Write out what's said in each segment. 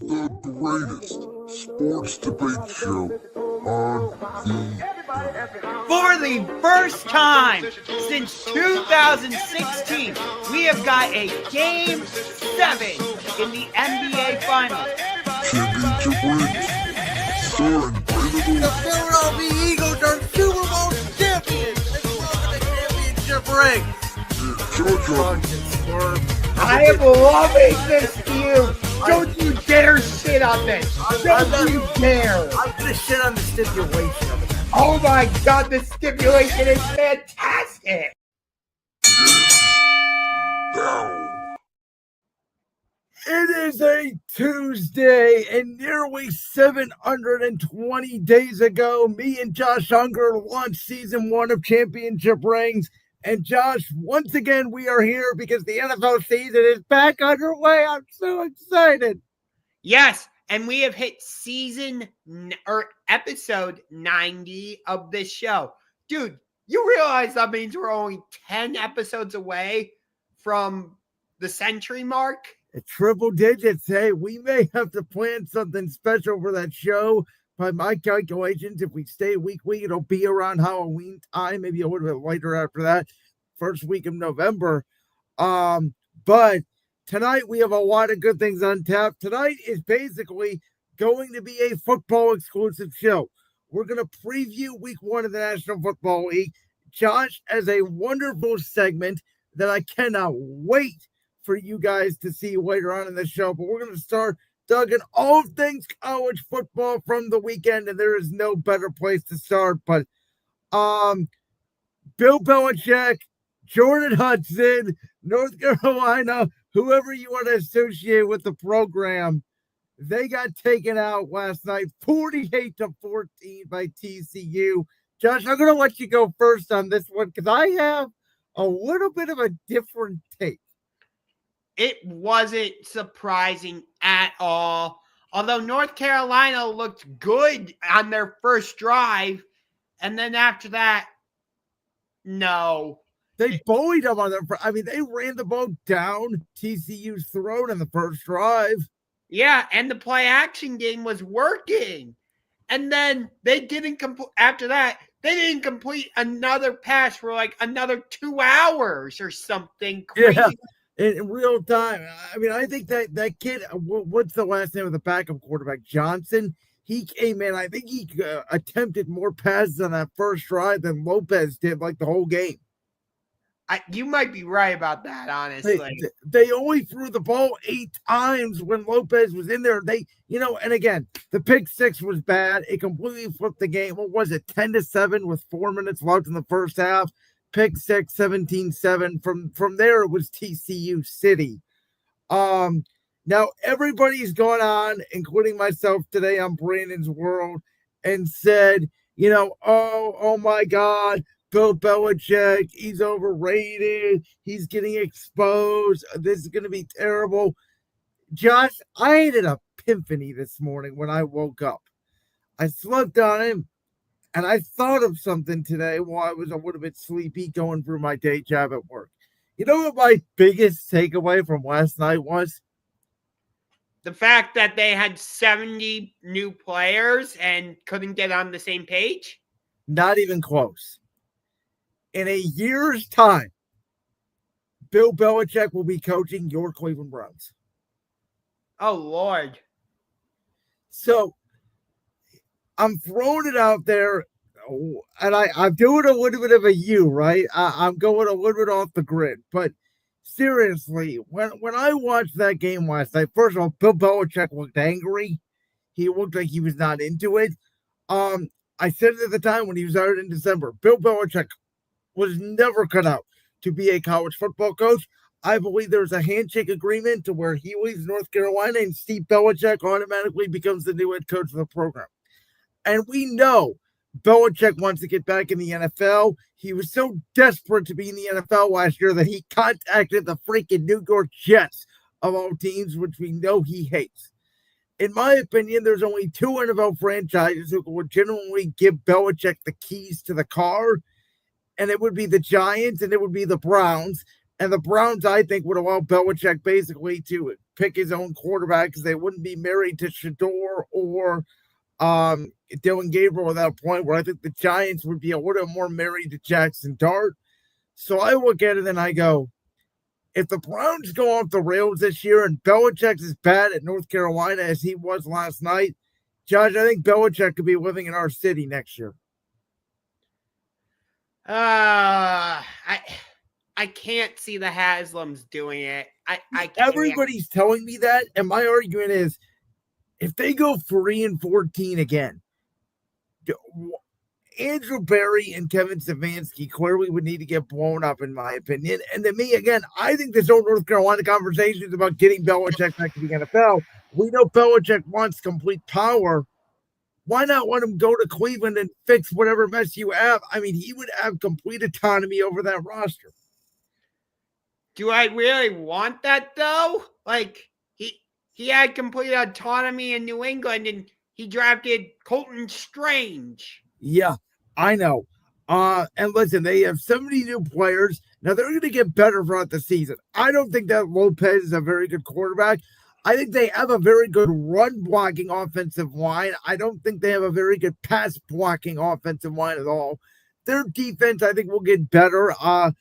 the greatest sports debate show on the For the first time since 2016, we have got a Game 7 in the NBA Finals. championship rings, starring Brandon The Philadelphia Eagles are Super Bowl champions. Let's welcome the championship ring. I am loving this feud. Don't you dare shit on this. Don't you dare. I'm gonna shit on the stipulation of it. Oh my god, the stipulation is fantastic. now. It is a Tuesday, and nearly 720 days ago, me and Josh Ungar launched season 1 of Championship Rings. And Josh, once again, we are here because the NFL season is back underway. I'm so excited. Yes, and we have hit episode 90 of this show. Dude, you realize that means we're only 10 episodes away from the century mark? At triple digits, hey, we may have to plan something special for that show. By my calculations, if we stay weekly, it'll be around Halloween time, maybe a little bit later after that, first week of November. But tonight we have a lot of good things on tap. Tonight is basically going to be a football exclusive show. We're going to preview week 1 of the National Football League. Josh has a wonderful segment that I cannot wait for you guys to see later on in the show. But we're going to start talking all things college football from the weekend, and there is no better place to start. But Bill Belichick, Jordan Hudson, North Carolina, whoever you want to associate with the program, they got taken out last night, 48-14 by TCU. Josh, I'm going to let you go first on this one because I have a little bit of a different take. It wasn't surprising at all. Although North Carolina looked good on their first drive, and then after that, no. They bullied them on their. I mean, they ran the ball down TCU's throat in the first drive. Yeah, and the play action game was working. And then they didn't complete, after that, they didn't complete another pass for like another 2 hours or something crazy. Yeah. In real time. I mean, I think that kid, what's the last name of the backup quarterback? Johnson. He came in, I think he attempted more passes on that first drive than Lopez did like the whole game. You might be right about that, honestly. They only threw the ball 8 times when Lopez was in there. And again, the pick six was bad. It completely flipped the game. What was it, 10-7 with 4 minutes left in the first half? Pick six, 17-7. From there, it was TCU City. Now, everybody's gone on, including myself today on Brandon's World, and said, oh my God, Bill Belichick, he's overrated. He's getting exposed. This is going to be terrible. Josh, I had an epiphany this morning when I woke up. I slept on him. And I thought of something today while I was a little bit sleepy going through my day job at work. You know what my biggest takeaway from last night was? The fact that they had 70 new players and couldn't get on the same page? Not even close. In a year's time, Bill Belichick will be coaching your Cleveland Browns. Oh, Lord. So, I'm throwing it out there, and I'm doing a little bit of a U, right? I'm going a little bit off the grid. But seriously, when I watched that game last night, first of all, Bill Belichick looked angry. He looked like he was not into it. I said it at the time when he was out in December. Bill Belichick was never cut out to be a college football coach. I believe there's a handshake agreement to where he leaves North Carolina and Steve Belichick automatically becomes the new head coach of the program. And we know Belichick wants to get back in the NFL. He was so desperate to be in the NFL last year that he contacted the freaking New York Jets of all teams, which we know he hates. In my opinion, there's only 2 NFL franchises who can legitimately give Belichick the keys to the car, and it would be the Giants and it would be the Browns. And the Browns, I think, would allow Belichick basically to pick his own quarterback because they wouldn't be married to Shador or Dylan Gabriel at that point, where I think the Giants would be a little more married to Jackson Dart. So I look at it and I go, if the Browns go off the rails this year and Belichick is bad at North Carolina as he was last night, Josh, I think Belichick could be living in our city next year. I can't see the Haslams doing it. I can't. Everybody's telling me that, and my argument is, if they go 3-14 again, Andrew Berry and Kevin Stefanski clearly would need to get blown up, in my opinion. And to me, again, I think this whole North Carolina conversation is about getting Belichick back to the NFL. We know Belichick wants complete power. Why not let him go to Cleveland and fix whatever mess you have? I mean, he would have complete autonomy over that roster. Do I really want that, though? Like, he had complete autonomy in New England, and he drafted Colton Strange. Yeah, I know. And listen, they have 70 new players. Now, they're going to get better throughout the season. I don't think that Lopez is a very good quarterback. I think they have a very good run-blocking offensive line. I don't think they have a very good pass-blocking offensive line at all. Their defense, I think, will get better. I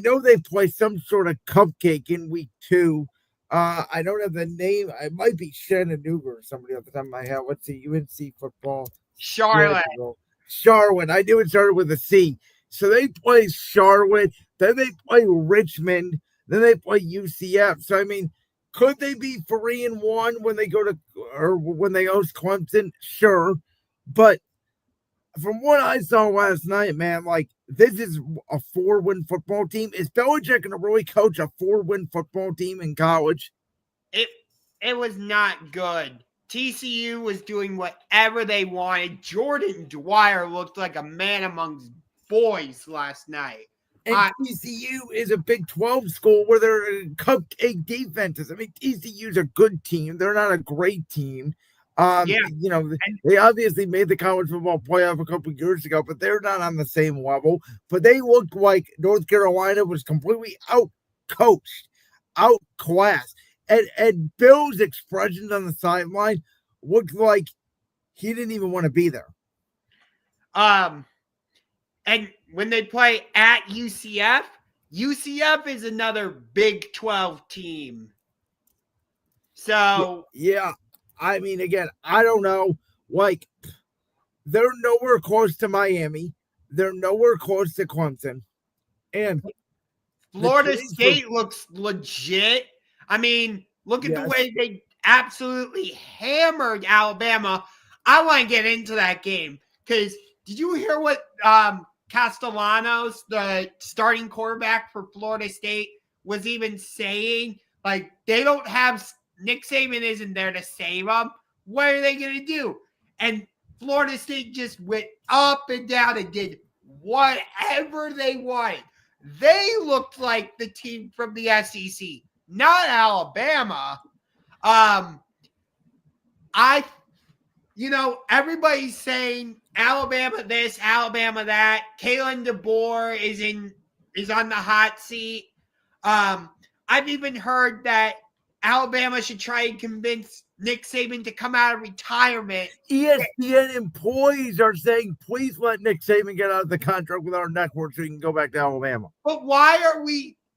know they play some sort of cupcake in week 2. I don't have the name. It might be Chattanooga or somebody off the top of my head. Let's see. UNC football. Charlotte. Charlotte. I knew it started with a C. So they play Charlotte. Then they play Richmond. Then they play UCF. So, I mean, could they be 3-1 when they go to, or when they host Clemson? Sure. But from what I saw last night, man, like, this is a 4-win football team. Is Belichick going to really coach a 4-win football team in college? It was not good. TCU was doing whatever they wanted. Jordan Dwyer looked like a man amongst boys last night. And TCU is a Big 12 school where they're cupcake defenses. I mean, TCU's a good team. They're not a great team. You know, they obviously made the college football playoff a couple years ago, but they're not on the same level. But they looked like North Carolina was completely out-coached, outclassed. And Bill's expressions on the sideline looked like he didn't even want to be there. And when they play at UCF, UCF is another Big 12 team. So yeah. I mean, again, I don't know. Like, they're nowhere close to Miami. They're nowhere close to Clemson. And Florida State looks legit. I mean, look at the way they absolutely hammered Alabama. I want to get into that game because did you hear what Castellanos, the starting quarterback for Florida State, was even saying? Like, they don't have Nick Saban isn't there to save them. What are they going to do? And Florida State just went up and down and did whatever they wanted. They looked like the team from the SEC, not Alabama. Everybody's saying Alabama this, Alabama that. Kalen DeBoer is on the hot seat. I've even heard that Alabama should try and convince Nick Saban to come out of retirement. ESPN employees are saying, please let Nick Saban get out of the contract with our network so he can go back to Alabama. But why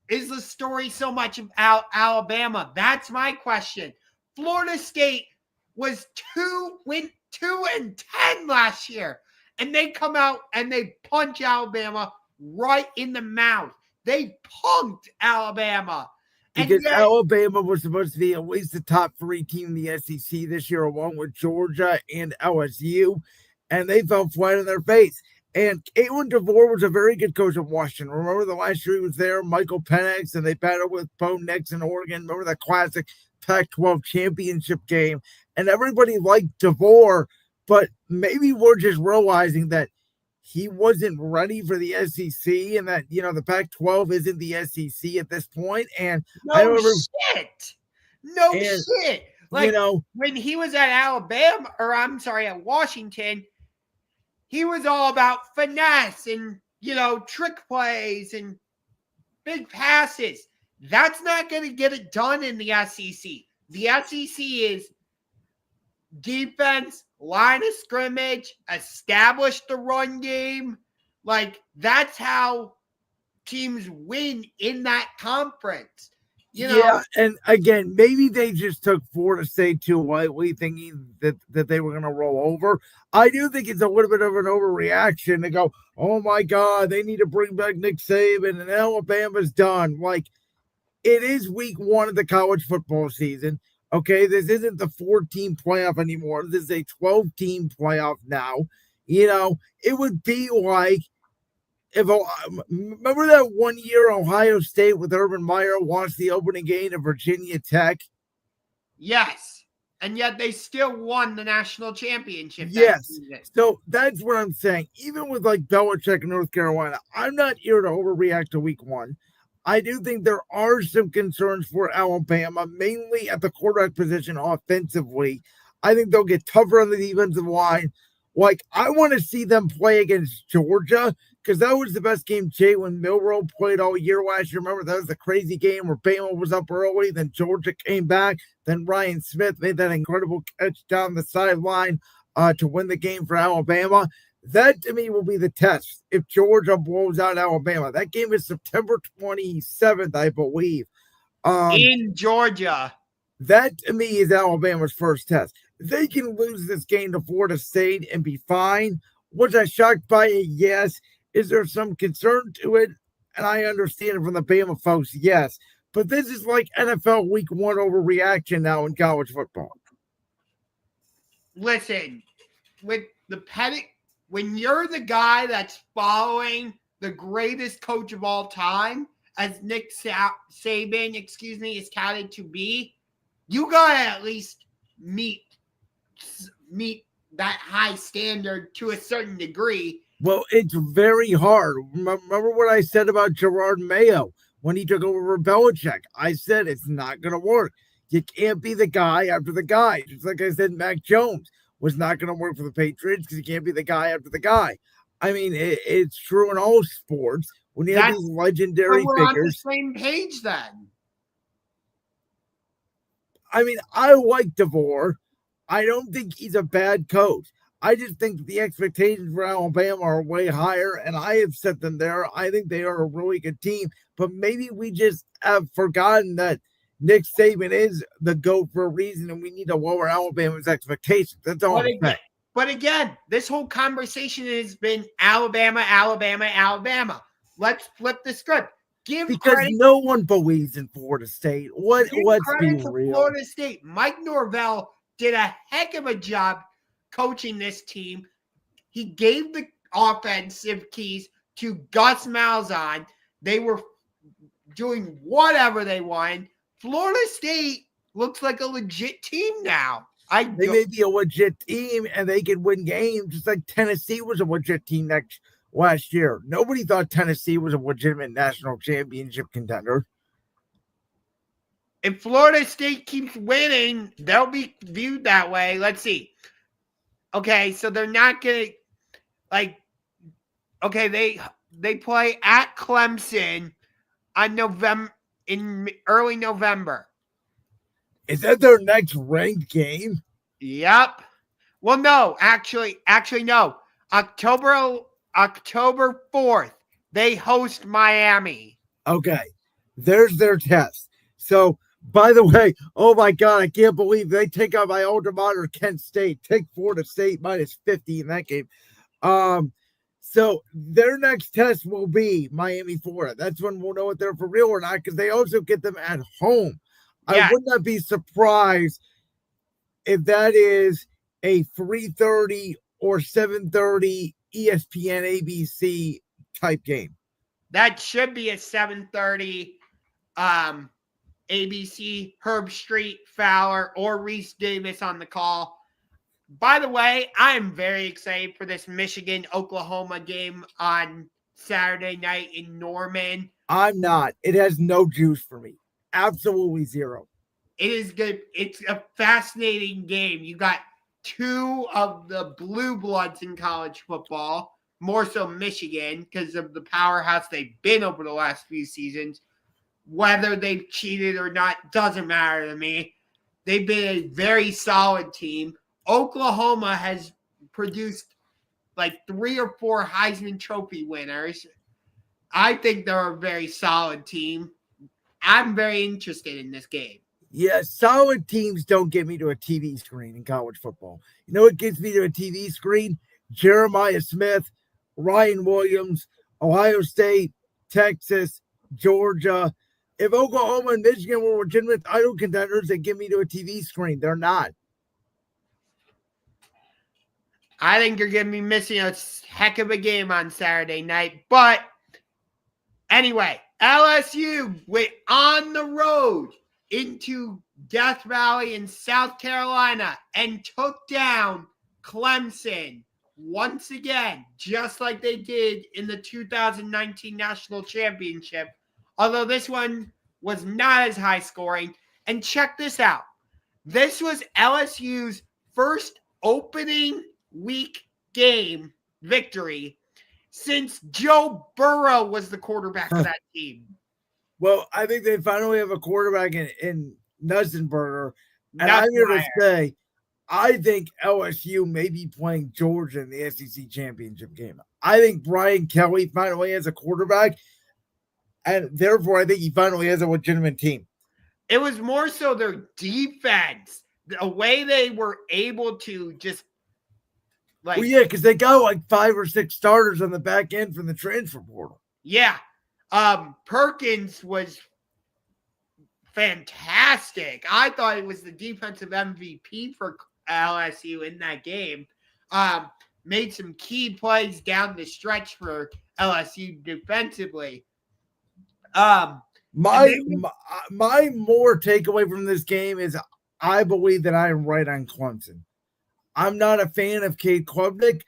is the story so much about Alabama? That's my question. Florida State was 2-10 last year, and they come out and they punch Alabama right in the mouth. They punked Alabama. Because Alabama was supposed to be at least the top 3 team in the SEC this year, along with Georgia and LSU, and they fell flat on their face. And Kalen DeBoer was a very good coach of Washington. Remember the last year he was there, Michael Penix, and they battled with Bo Nix in Oregon. Remember that classic Pac-12 championship game? And everybody liked DeBoer, but maybe we're just realizing that he wasn't ready for the SEC and that, the Pac-12 isn't the SEC at this point. And No shit. Like, when he was at at Washington, he was all about finesse and, trick plays and big passes. That's not going to get it done in the SEC. The SEC is defense, line of scrimmage, establish the run game. Like, that's how teams win in that conference. You know, and again, maybe they just took Florida State too lightly, thinking that they were going to roll over. I do think it's a little bit of an overreaction to go, oh my God, they need to bring back Nick Saban and Alabama's done. Like, it is week 1 of the college football season. Okay, this isn't the 14 playoff anymore. This is a 12-team playoff now. You know, it would be like, remember that one year Ohio State with Urban Meyer lost the opening game to Virginia Tech? yes. And yet they still won the national championship. Yes. So that's what I'm saying. Even with like Belichick and North Carolina, I'm not here to overreact to week 1. I do think there are some concerns for Alabama, mainly at the quarterback position offensively. I think they'll get tougher on the defensive line. Like, I want to see them play against Georgia, because that was the best game Jalen Milroe played all year last year. Remember, that was the crazy game where Bama was up early, then Georgia came back, then Ryan Smith made that incredible catch down the sideline to win the game for Alabama. That, to me, will be the test if Georgia blows out Alabama. That game is September 27th, I believe. In Georgia. That, to me, is Alabama's first test. They can lose this game to Florida State and be fine. Was I shocked by it? Yes. Is there some concern to it? And I understand it from the Bama folks, yes. But this is like NFL week 1 overreaction now in college football. Listen, with the when you're the guy that's following the greatest coach of all time, as Nick Saban, is touted to be, you gotta at least meet that high standard to a certain degree. Well, it's very hard. Remember what I said about Gerard Mayo when he took over for Belichick? I said it's not going to work. You can't be the guy after the guy. Just like I said, Mac Jones was not going to work for the Patriots because you can't be the guy after the guy. I mean, it's true in all sports. When you have these legendary we're figures. On the same page then. I mean, I like DeVore. I don't think he's a bad coach. I just think the expectations for Alabama are way higher, and I have set them there. I think they are a really good team, but maybe we just have forgotten that Nick Saban is the GOAT for a reason, and we need to lower Alabama's expectations. That's all I'm saying. But again, this whole conversation has been Alabama, Alabama, Alabama. Let's flip the script. Because no one believes in Florida State. Let's be real. Florida State. Mike Norvell did a heck of a job coaching this team. He gave the offensive keys to Gus Malzahn. They were doing whatever they wanted. Florida State looks like a legit team now. They may be a legit team and they can win games, just like Tennessee was a legit team last year. Nobody thought Tennessee was a legitimate national championship contender. If Florida State keeps winning, they'll be viewed that way. Let's see. Okay, so they're not going to they play at Clemson in early November. Is that their next ranked game? Yep. Well, no, actually no. October 4th, they host Miami. Okay. There's their test. So, by the way, oh my God, I can't believe they take out my alma mater, Kent State. Take Florida State minus 50 in that game. So their next test will be Miami, Florida. That's when we'll know if they're for real or not, because they also get them at home. Yeah. I would not be surprised if that is a 3:30 or 7:30 ESPN ABC type game. That should be a 7:30 ABC, Herb Street, Fowler, or Reese Davis on the call. By the way, I'm very excited for this Michigan-Oklahoma game on Saturday night in Norman. I'm not. It has no juice for me. Absolutely zero. It is good. It's a fascinating game. You got two of the blue bloods in college football, more so Michigan because of the powerhouse they've been over the last few seasons. whether they've cheated or not doesn't matter to me. They've been a very solid team. Oklahoma has produced like 3 or 4 Heisman Trophy winners. I think they're a very solid team. I'm very interested in this game. Yeah, solid teams don't get me to a TV screen in college football. You know what gets me to a TV screen? Jeremiah Smith, Ryan Williams, Ohio State, Texas, Georgia. If Oklahoma and Michigan were legitimate title contenders, they get me to a TV screen. They're not. I think you're going to be missing a heck of a game on Saturday night. But anyway, LSU went on the road into Death Valley in South Carolina and took down Clemson once again, just like they did in the 2019 National Championship, although this one was not as high scoring. And check this out. This was LSU's first opening week game victory since Joe Burrow was the quarterback of that team. Well, I think they finally have a quarterback in Nussenberger. And I'm here to say, I think LSU may be playing Georgia in the SEC championship game. I think Brian Kelly finally has a quarterback, and therefore I think he finally has a legitimate team. It was more so their defense, the way they were able to just well, yeah, because they got like 5 or 6 starters on the back end from the transfer portal. Yeah. Perkins was fantastic. I thought it was the defensive MVP for LSU in that game. Made some key plays down the stretch for LSU defensively. My more takeaway from this game is I believe that I am right on Clemson. I'm not a fan of Cade Klubnik.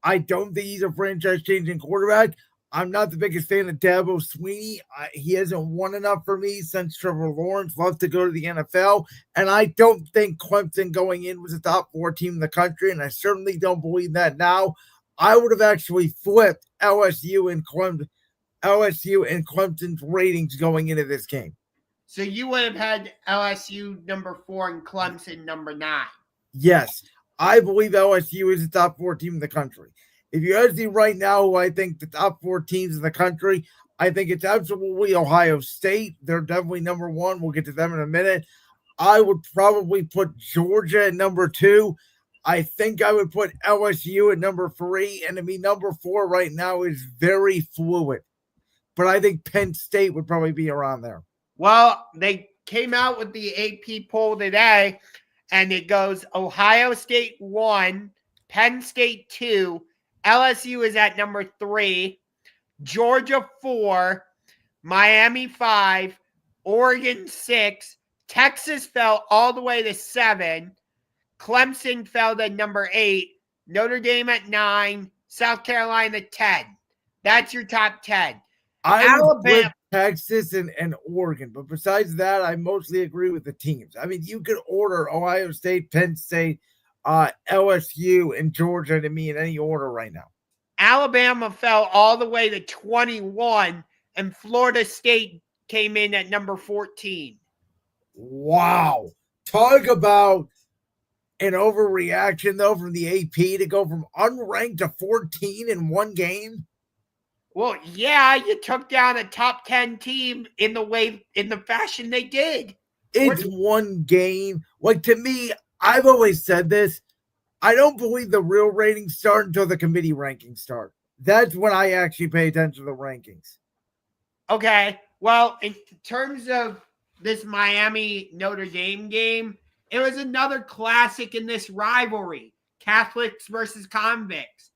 I don't think he's a franchise-changing quarterback. I'm not the biggest fan of Dabo Swinney. He hasn't won enough for me since Trevor Lawrence left to go to the NFL. And I don't think Clemson going in was a top 4 team in the country, and I certainly don't believe that now. I would have actually flipped LSU and Clemson's ratings going into this game. So you would have had LSU number 4 and Clemson number 9. Yes. I believe LSU is the top 4 team in the country. If you ask me right now who I think the top 4 teams in the country, I think it's absolutely Ohio State. They're definitely number 1. We'll get to them in a minute. I would probably put Georgia at number 2. I think I would put LSU at number 3. And to me, number 4 right now is very fluid. But I think Penn State would probably be around there. Well, they came out with the AP poll today, and it goes Ohio State 1, Penn State 2, LSU is at number 3, Georgia 4, Miami 5, Oregon 6, Texas fell all the way to 7, Clemson fell to number 8, Notre Dame at 9, South Carolina 10. That's your top 10. I would put Texas and Oregon, but besides that, I mostly agree with the teams. I mean, you could order Ohio State, Penn State, LSU, and Georgia to me in any order right now. Alabama fell all the way to 21, and Florida State came in at number 14. Wow. Talk about an overreaction, though, from the AP to go from unranked to 14 in one game. Well, yeah, you took down a top 10 team in the fashion they did. It's one game. Like, to me, I've always said this. I don't believe the real ratings start until the committee rankings start. That's when I actually pay attention to the rankings. Okay. Well, in terms of this Miami Notre Dame game, it was another classic in this rivalry. Catholics versus convicts.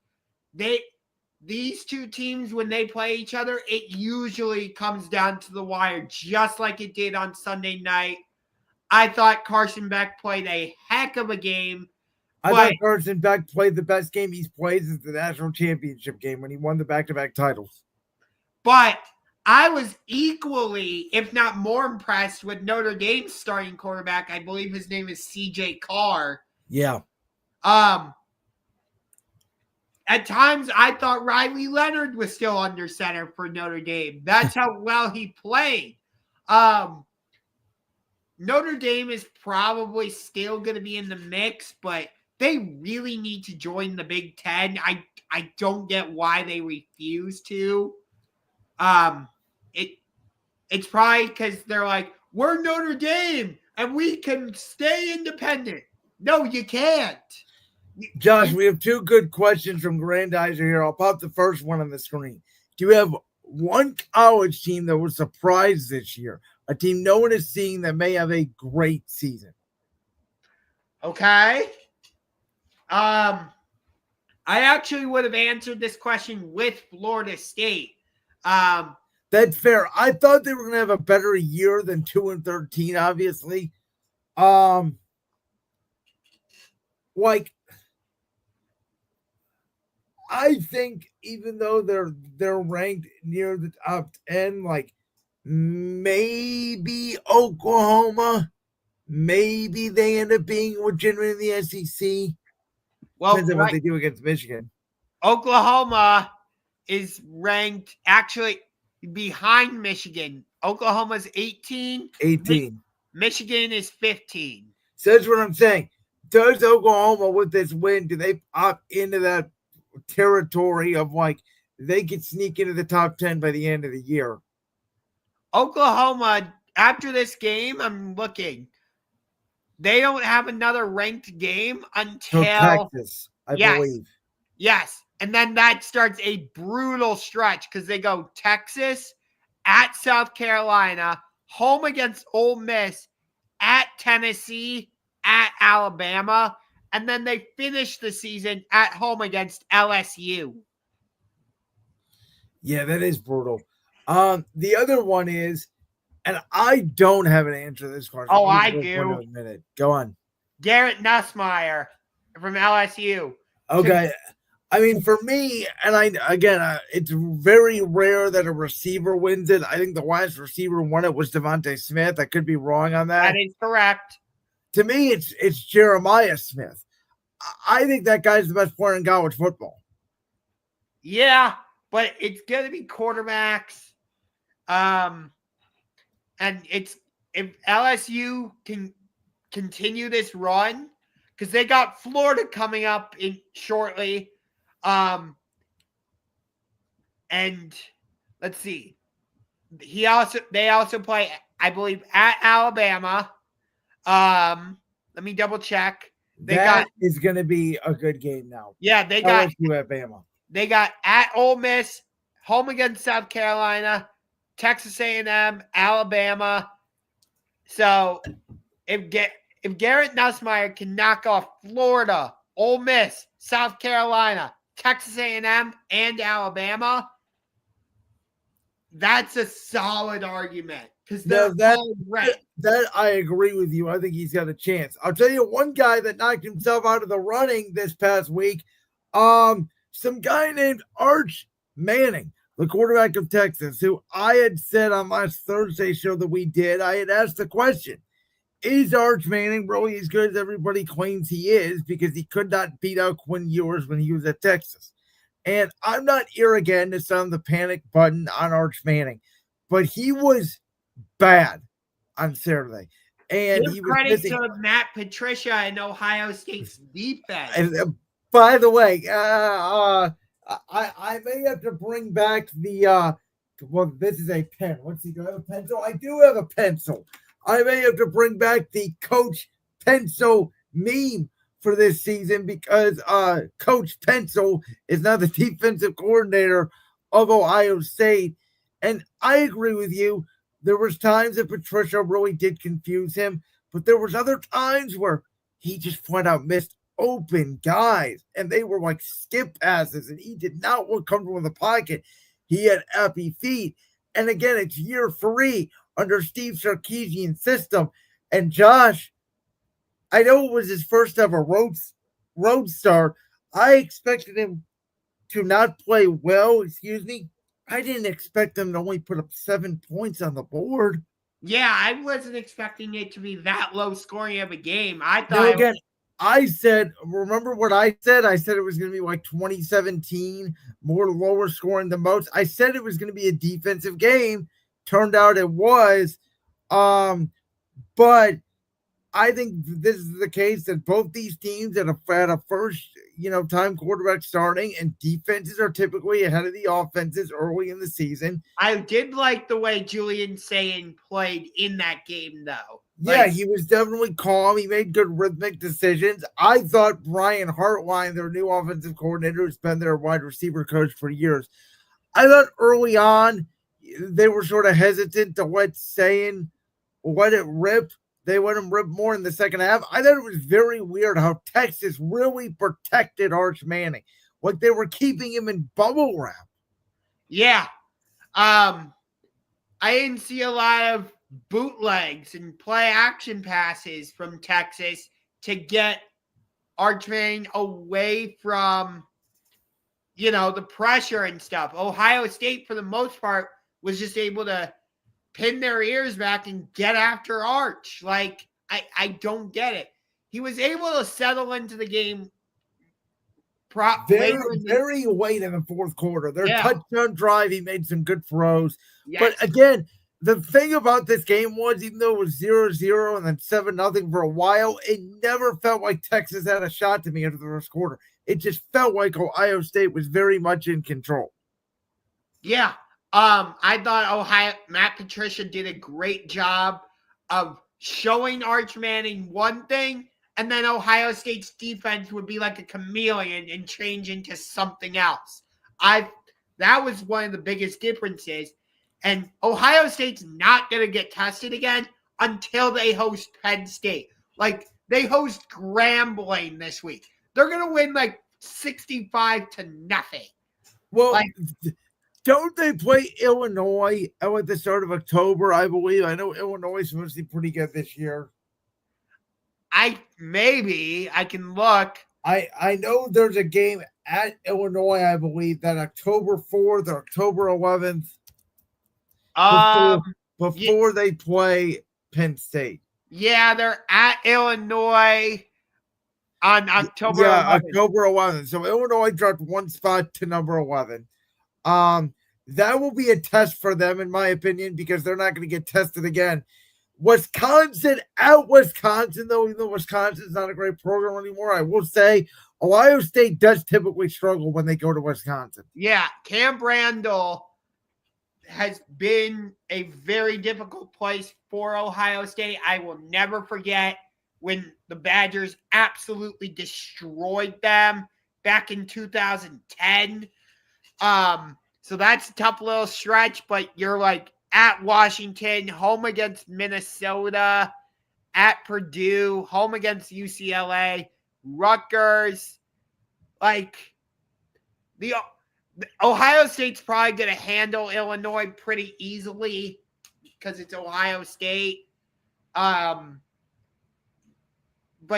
These two teams, when they play each other, it usually comes down to the wire, just like it did on Sunday night. I thought Carson Beck played a heck of a game. I thought Carson Beck played the best game he's played since the national championship game when he won the back-to-back titles. But I was equally, if not more, impressed with Notre Dame's starting quarterback. I believe his name is C.J. Carr. Yeah. At times, I thought Riley Leonard was still under center for Notre Dame. That's how well he played. Notre Dame is probably still going to be in the mix, but they really need to join the Big Ten. I don't get why they refuse to. It's probably because they're like, we're Notre Dame and we can stay independent. No, you can't. Josh, we have two good questions from Grandizer here. I'll pop the first one on the screen. Do you have one college team that was surprised this year? A team no one is seeing that may have a great season? Okay. I actually would have answered this question with Florida State. That's fair. I thought they were going to have a better year than 2-13, obviously. I think even though they're ranked near the top 10, maybe Oklahoma, maybe they end up being legitimate in the SEC. Well, depends on what they do against Michigan. Oklahoma is ranked actually behind Michigan. Oklahoma's 18. Michigan is 15. So that's what I'm saying. Does Oklahoma, with this win, do they opt into that territory of they could sneak into the top 10 by the end of the year? Oklahoma, after this game, I'm looking. They don't have another ranked game until Texas, I believe. Yes. And then that starts a brutal stretch because they go Texas, at South Carolina, home against Ole Miss, at Tennessee, at Alabama, and then they finish the season at home against LSU. Yeah, that is brutal. The other one is, and I don't have an answer to this question. Oh, I do. A minute. Go on. Garrett Nussmeier from LSU. Okay. I mean, for me, and it's very rare that a receiver wins it. I think the last receiver won it was Devontae Smith. I could be wrong on that. That is correct. To me, it's Jeremiah Smith. I think that guy's the best player in college football. Yeah, but it's going to be quarterbacks. And if LSU can continue this run, because they got Florida coming up shortly. And let's see. They also play, I believe, at Alabama. Let me double check. That is going to be a good game now. Yeah, they got LSU at Bama. They got at Ole Miss, home against South Carolina, Texas A&M, Alabama. So if Garrett Nussmeier can knock off Florida, Ole Miss, South Carolina, Texas A&M, and Alabama, that's a solid argument. Because that I agree with you. I think he's got a chance. I'll tell you one guy that knocked himself out of the running this past week. Some guy named Arch Manning, the quarterback of Texas, who I had said on last Thursday show that we did. I had asked the question, is Arch Manning really as good as everybody claims he is? Because he could not beat out Quinn Ewers when he was at Texas. And I'm not here again to sound the panic button on Arch Manning, but he was bad on Saturday. And give he was credit missing. to Matt Patricia in Ohio State's defense. And, by the way, I may have to bring back the this is a pen. What's he? Do I have a pencil? I do have a pencil. I may have to bring back the Coach Pencil meme for this season because Coach Pencil is now the defensive coordinator of Ohio State. And I agree with you. There was times that Patricia really did confuse him, but there was other times where he just flat out missed open guys, and they were like skip passes, and he did not look comfortable in the pocket. He had happy feet. And again, it's year 3 under Steve Sarkisian's system. And Josh, I know it was his first ever road start. I expected him to not play well, I didn't expect them to only put up 7 points on the board. Yeah, I wasn't expecting it to be that low scoring of a game. I thought I said, remember what I said? I said it was going to be like 2017, more lower scoring than most. I said it was going to be a defensive game. Turned out it was. But I think this is the case that both these teams had a first, time quarterback starting, and defenses are typically ahead of the offenses early in the season. I did like the way Julian Sayin played in that game, though. Yeah, he was definitely calm. He made good rhythmic decisions. I thought Brian Hartline, their new offensive coordinator, who's been their wide receiver coach for years, I thought early on they were sort of hesitant to let it rip. They let him rip more in the second half. I thought it was very weird how Texas really protected Arch Manning. Like they were keeping him in bubble wrap. Yeah. I didn't see a lot of bootlegs and play action passes from Texas to get Arch Manning away from, the pressure and stuff. Ohio State, for the most part, was just able to pin their ears back and get after Arch. Like, I don't get it. He was able to settle into the game very late in the fourth quarter. Their touchdown drive, he made some good throws. Yes. But again, the thing about this game was, even though it was 0-0 and then 7-0 for a while, it never felt like Texas had a shot to me into the first quarter. It just felt like Ohio State was very much in control. Yeah. I thought Matt Patricia did a great job of showing Arch Manning one thing, and then Ohio State's defense would be like a chameleon and change into something else. That was one of the biggest differences. And Ohio State's not going to get tested again until they host Penn State. Like, they host Grambling this week. They're going to win like 65-0. Well, don't they play Illinois at the start of October, I believe? I know Illinois is supposed to be pretty good this year. I can look. I know there's a game at Illinois, I believe, that October 4th or October 11th. Before they play Penn State. Yeah, they're at Illinois on October 11th. October 11th. So Illinois dropped one spot to number 11. That will be a test for them, in my opinion, because they're not going to get tested again. Wisconsin, though, even though Wisconsin's not a great program anymore, I will say Ohio State does typically struggle when they go to Wisconsin. Yeah, Camp Randall has been a very difficult place for Ohio State. I will never forget when the Badgers absolutely destroyed them back in 2010. So that's a tough little stretch, but you're like at Washington, home against Minnesota, at Purdue, home against UCLA, Rutgers. Like, the Ohio State's probably going to handle Illinois pretty easily because it's Ohio State. But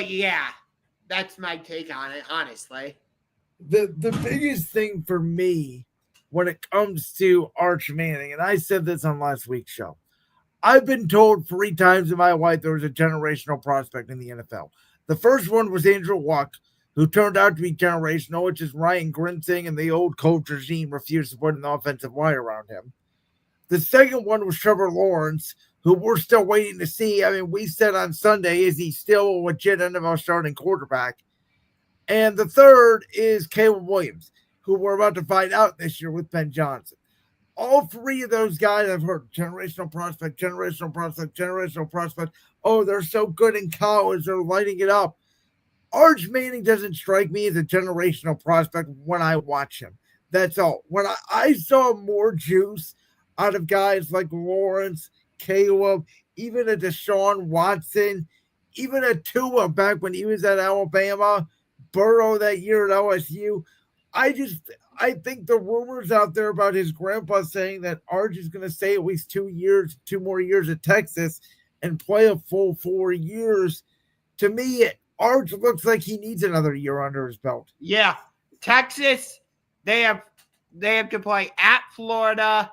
yeah, that's my take on it, honestly. The biggest thing for me when it comes to Arch Manning, and I said this on last week's show, I've been told 3 times in my life there was a generational prospect in the NFL. The first one was Andrew Luck, who turned out to be generational, which is Ryan Grinting and the old coach regime refused to put an offensive line around him. The second one was Trevor Lawrence, who we're still waiting to see. I mean, we said on Sunday, is he still a legit NFL starting quarterback? And the third is Caleb Williams, who we're about to find out this year with Ben Johnson. All 3 of those guys I've heard, generational prospect. Oh, they're so good in college. They're lighting it up. Arch Manning doesn't strike me as a generational prospect when I watch him. That's all. When I saw more juice out of guys like Lawrence, Caleb, even a Deshaun Watson, even a Tua back when he was at Alabama, Burrow that year at LSU. I think the rumors out there about his grandpa saying that Arch is going to stay at least 2 more years at Texas and play a full 4 years, to me, Arch looks like he needs another year under his belt. Yeah. Texas, they have to play at Florida.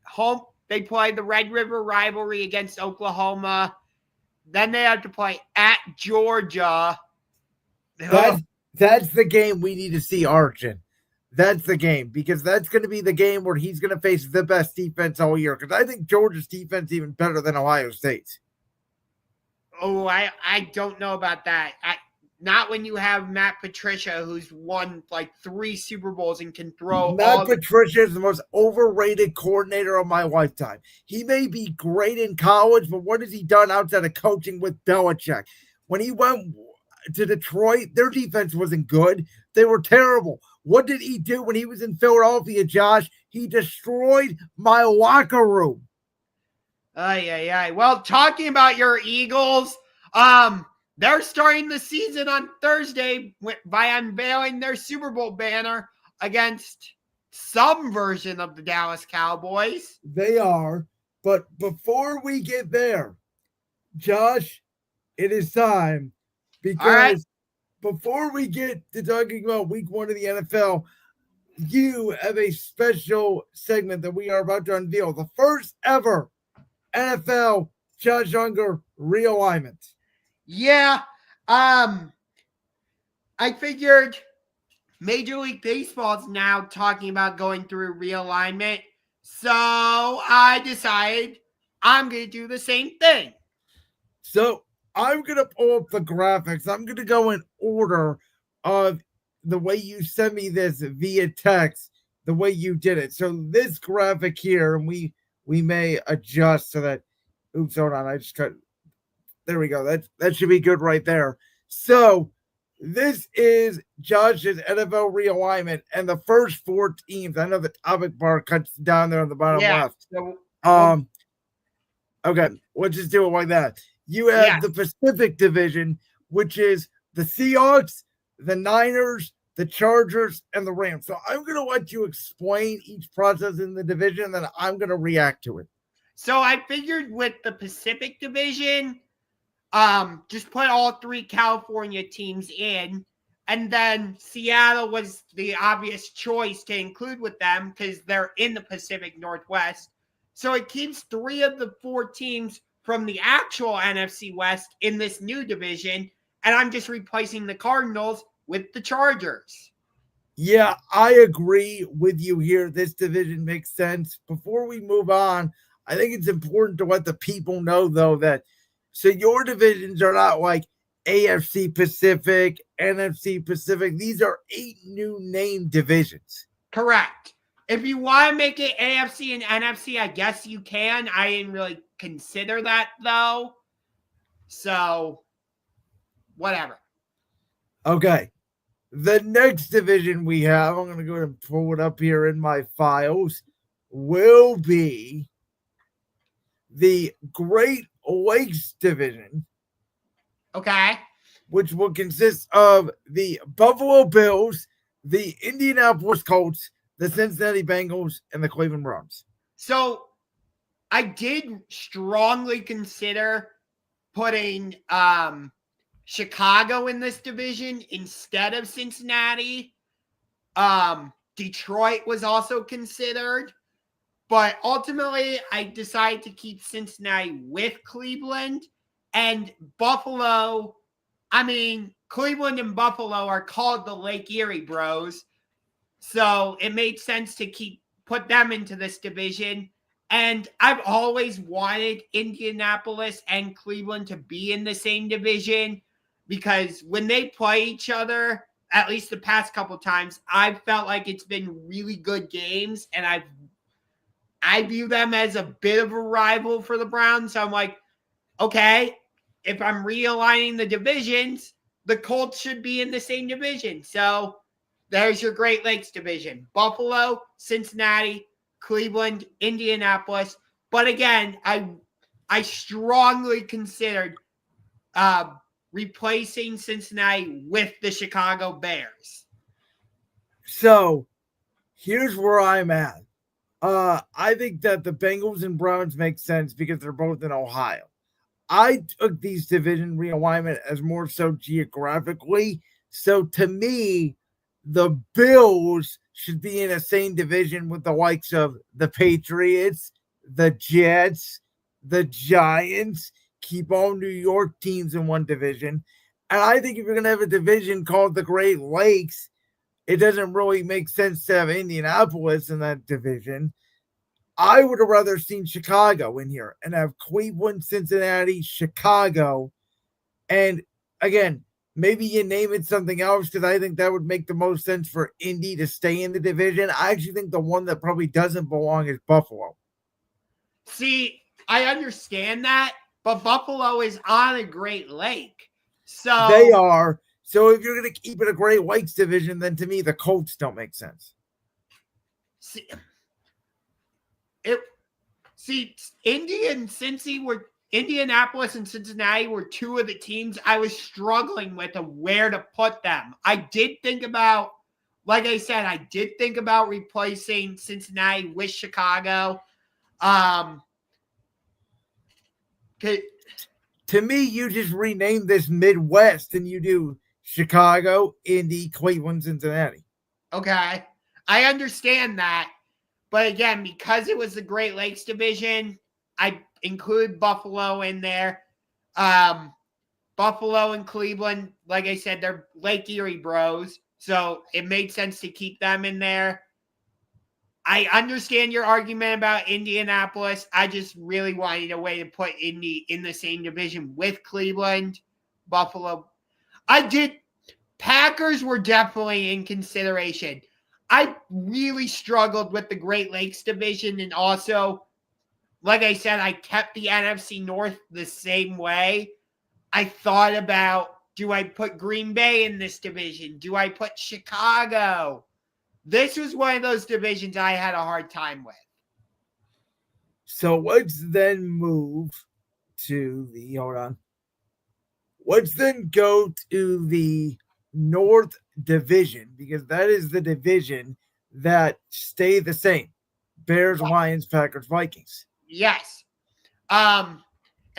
Home, they play the Red River rivalry against Oklahoma. Then they have to play at Georgia. That's the game we need to see Arch in. that's the game, because that's going to be the game where he's going to face the best defense all year. Because I think Georgia's defense is even better than Ohio State's. Oh, I don't know about that. Not when you have Matt Patricia, who's won like 3 Super Bowls and can throw. Matt Patricia is the most overrated coordinator of my lifetime. He may be great in college, but what has he done outside of coaching with Belichick? When he went to Detroit, their defense wasn't good. They were terrible. What did he do when he was in Philadelphia, Josh? He destroyed my locker room. Well, talking about your Eagles, they're starting the season on Thursday by unveiling their Super Bowl banner against some version of the Dallas Cowboys. They are. But before we get there, Josh, it is time, because before we get to talking about week 1 of the NFL, you have a special segment that we are about to unveil. The first ever NFL Josh Ungar realignment. Yeah. I figured Major League Baseball is now talking about going through realignment. So I decided I'm going to do the same thing. So I'm going to pull up the graphics. I'm going to go in order of the way you sent me this via text, the way you did it. So this graphic here, and we may adjust so that, oops, hold on. I just tried. There we go. That should be good right there. So this is Josh's NFL realignment, and the first 4 teams. I know the topic bar cuts down there on the bottom left. So, okay, we'll just do it like that. You have the Pacific Division, which is the Seahawks, the Niners, the Chargers, and the Rams. So I'm going to let you explain each process in the division, and then I'm going to react to it. So I figured with the Pacific Division, just put all 3 California teams in, and then Seattle was the obvious choice to include with them because they're in the Pacific Northwest. So it keeps 3 of the 4 teams from the actual NFC West in this new division, and I'm just replacing the Cardinals with the Chargers. Yeah, I agree with you here. This division makes sense. Before we move on, I think it's important to let the people know, though, that so your divisions are not like AFC Pacific, NFC Pacific. These are 8 new name divisions. Correct. If you want to make it AFC and NFC, I guess you can. I didn't really consider that, though. So, whatever. Okay. The next division we have, I'm going to go ahead and pull it up here in my files, will be the Great Lakes Division. Okay. Which will consist of the Buffalo Bills, the Indianapolis Colts, the Cincinnati Bengals, and the Cleveland Browns. So I did strongly consider putting Chicago in this division instead of Cincinnati. Detroit was also considered. But ultimately, I decided to keep Cincinnati with Cleveland. And Buffalo, I mean, Cleveland and Buffalo are called the Lake Erie Bros. So it made sense to put them into this division. And I've always wanted Indianapolis and Cleveland to be in the same division because when they play each other, at least the past couple times, I've felt like it's been really good games, and I view them as a bit of a rival for the Browns. So I'm like, okay, if I'm realigning the divisions, the Colts should be in the same division. So there's your Great Lakes division. Buffalo, Cincinnati, Cleveland, Indianapolis. But again, I strongly considered replacing Cincinnati with the Chicago Bears. So here's where I'm at. I think that the Bengals and Browns make sense because they're both in Ohio. I took these division realignment as more so geographically. So to me, the Bills should be in the same division with the likes of the Patriots, the Jets, the Giants. Keep all New York teams in one division. And I think if you're going to have a division called the Great Lakes, it doesn't really make sense to have Indianapolis in that division. I would have rather seen Chicago in here and have Cleveland, Cincinnati, Chicago. And again, maybe you name it something else because I think that would make the most sense for Indy to stay in the division. I actually think the one that probably doesn't belong is Buffalo. See, I understand that, but Buffalo is on a Great Lake. So they are. So if you're going to keep it a Great Lakes division, then to me, the Colts don't make sense. Indianapolis and Cincinnati were two of the teams I was struggling with of where to put them. I did think about, like I said, replacing Cincinnati with Chicago. To me, you just rename this Midwest and you do Chicago, Indy, Cleveland, Cincinnati. Okay. I understand that. But again, because it was the Great Lakes division, I include Buffalo in there. Buffalo and Cleveland, like I said, they're Lake Erie bros. So it made sense to keep them in there. I understand your argument about Indianapolis. I just really wanted a way to put Indy in the same division with Cleveland, Buffalo. Packers were definitely in consideration. I really struggled with the Great Lakes division, and also, like I said, I kept the NFC North the same way. I thought about, do I put Green Bay in this division? Do I put Chicago? This was one of those divisions I had a hard time with. So let's then move to the, hold on. Let's then go to the North Division, because that is the division that stay the same. Bears, Lions, Packers, Vikings. Yes. And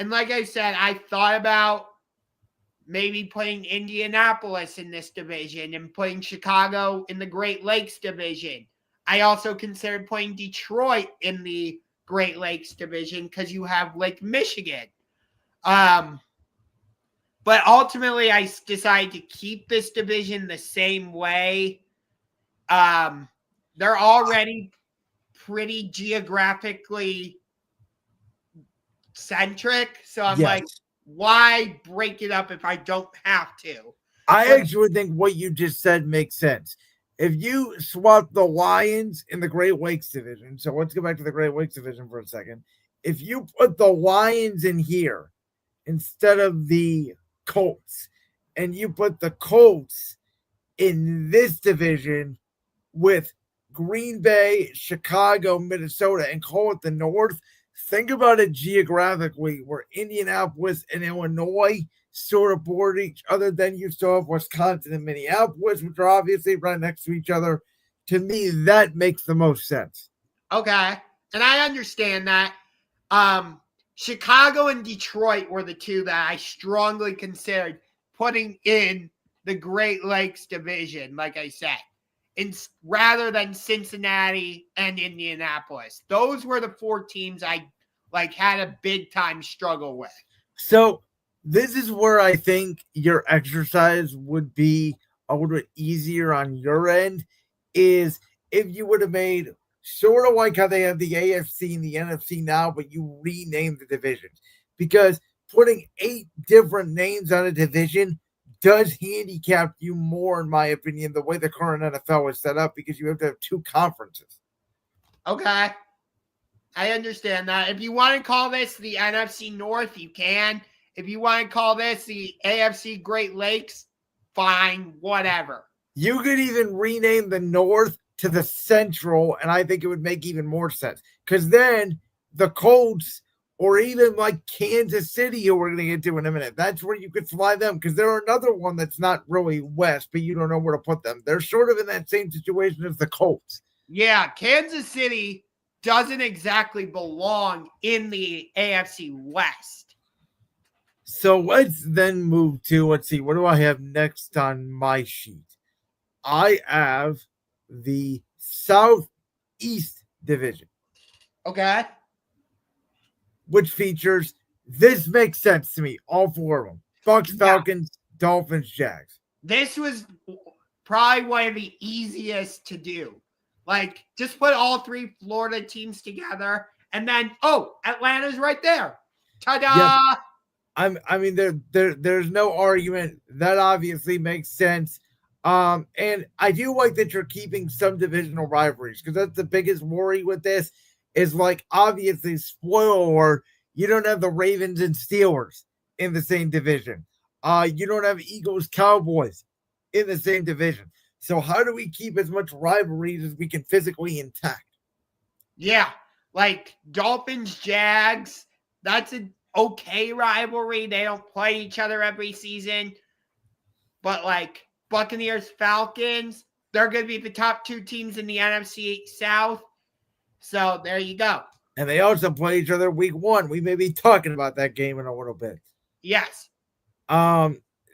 like I said, I thought about maybe putting Indianapolis in this division and putting Chicago in the Great Lakes division. I also considered putting Detroit in the Great Lakes division because you have Lake Michigan. But ultimately, I decided to keep this division the same way. They're already pretty geographically centric. So I'm like, why break it up if I don't have to? I actually think what you just said makes sense. If you swap the Lions in the Great Lakes division, so let's go back to the Great Lakes division for a second. If you put the Lions in here instead of the Colts, and you put the Colts in this division with Green Bay, Chicago, Minnesota, and call it the North, think about it geographically, where Indianapolis and Illinois sort of board each other. Then you still have Wisconsin and Minneapolis, which are obviously right next to each other. To me, that makes the most sense. Okay. And I understand that. Chicago and Detroit were the two that I strongly considered putting in the Great Lakes division, like I said, rather than Cincinnati and Indianapolis. Those were the four teams I had a big time struggle with. So this is where I think your exercise would be a little bit easier on your end, is if you would have made sort of like how they have the AFC and the NFC now, but you rename the divisions. Because putting 8 different names on a division does handicap you more, in my opinion, the way the current NFL is set up, because you have to have 2 conferences. Okay. I understand that. If you want to call this the NFC North, you can. If you want to call this the AFC Great Lakes, fine, whatever. You could even rename the North to the Central, and I think it would make even more sense. Because then the Colts, or even like Kansas City, who we're going to get to in a minute, that's where you could fly them, because they're another one that's not really West, but you don't know where to put them. They're sort of in that same situation as the Colts. Yeah, Kansas City doesn't exactly belong in the AFC West. So let's then move to, let's see, what do I have next on my sheet? I have the Southeast Division. Okay. Which features, this makes sense to me, all 4 of them. Bucks, Falcons, Dolphins, Jags. This was probably one of the easiest to do. Like, just put all three Florida teams together, and then, Atlanta's right there. Ta-da! Yep. I mean, there's no argument. That obviously makes sense. And I do like that you're keeping some divisional rivalries, because that's the biggest worry with this is, like, obviously, spoiler alert, you don't have the Ravens and Steelers in the same division. You don't have Eagles, Cowboys in the same division. So how do we keep as much rivalries as we can physically intact? Yeah, like Dolphins, Jags, that's an okay rivalry. They don't play each other every season. But like Buccaneers, Falcons, they're going to be the top two teams in the NFC South. So there you go. And they also play each other week 1. We may be talking about that game in a little bit. Yes.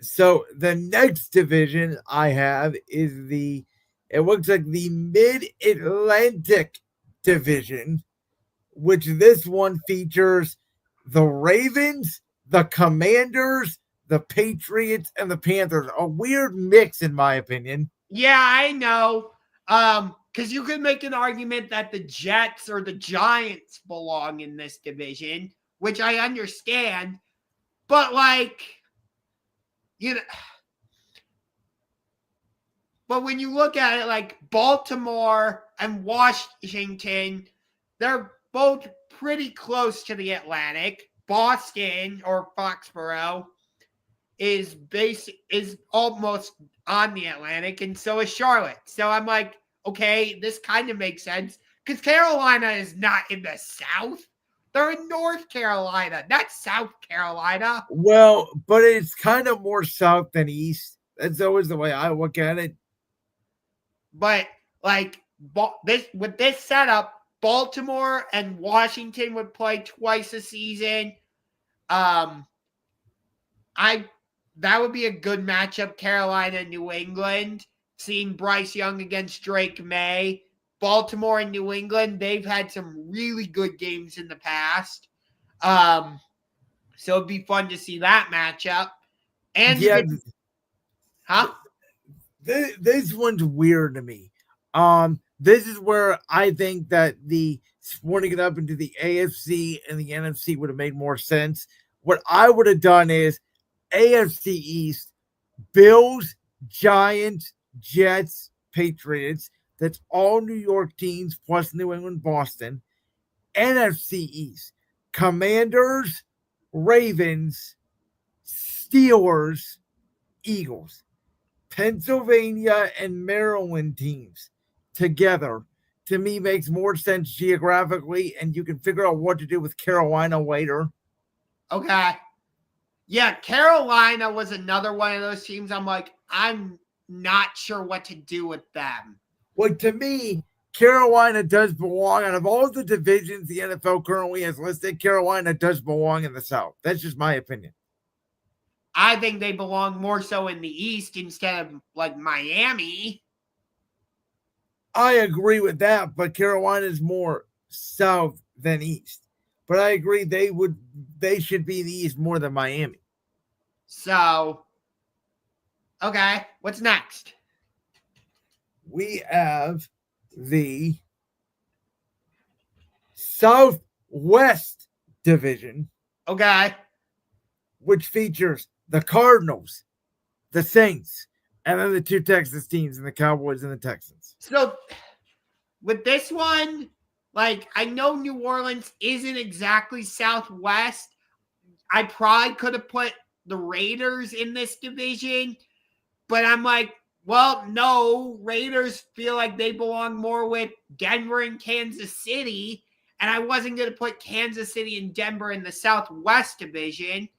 So the next division I have is it looks like the Mid-Atlantic division, which this one features the Ravens, the Commanders, the Patriots, and the Panthers. A weird mix, in my opinion. Yeah, I know. Because you could make an argument that the Jets or the Giants belong in this division, which I understand. But like, but when you look at it, like Baltimore and Washington, they're both pretty close to the Atlantic. Boston or Foxborough is almost on the Atlantic, and so is Charlotte. So I'm like, okay, this kind of makes sense, because Carolina is not in the South. They're in North Carolina, not South Carolina. Well, but it's kind of more south than east. That's always the way I look at it. But like with this setup, Baltimore and Washington would play twice a season. That would be a good matchup. Carolina, New England, seeing Bryce Young against Drake May. Baltimore and New England, they've had some really good games in the past. So it'd be fun to see that matchup. And yeah, this one's weird to me. This is where I think that the splitting it up into the AFC and the NFC would have made more sense. What I would have done is AFC East, Bills, Giants, Jets, Patriots. That's all New York teams plus New England, Boston. NFC East, Commanders, Ravens, Steelers, Eagles. Pennsylvania and Maryland teams together, to me, makes more sense geographically, and you can figure out what to do with Carolina later. Okay. Yeah, Carolina was another one of those teams. I'm like, I'm not sure what to do with them. Well, to me, Carolina does belong. Out of all the divisions the NFL currently has listed, Carolina does belong in the South. That's just my opinion. I think they belong more so in the East instead of like Miami. I agree with that, but Carolina is more South than East. But I agree they should be in the East more than Miami. So, okay, what's next? We have the Southwest Division. Okay. Which features the Cardinals, the Saints, and then the two Texas teams, and the Cowboys and the Texans. So, with this one, like, I know New Orleans isn't exactly Southwest. I probably could have put the Raiders in this division, but I'm like, well, no, Raiders feel like they belong more with Denver and Kansas City, and I wasn't going to put Kansas City and Denver in the Southwest division.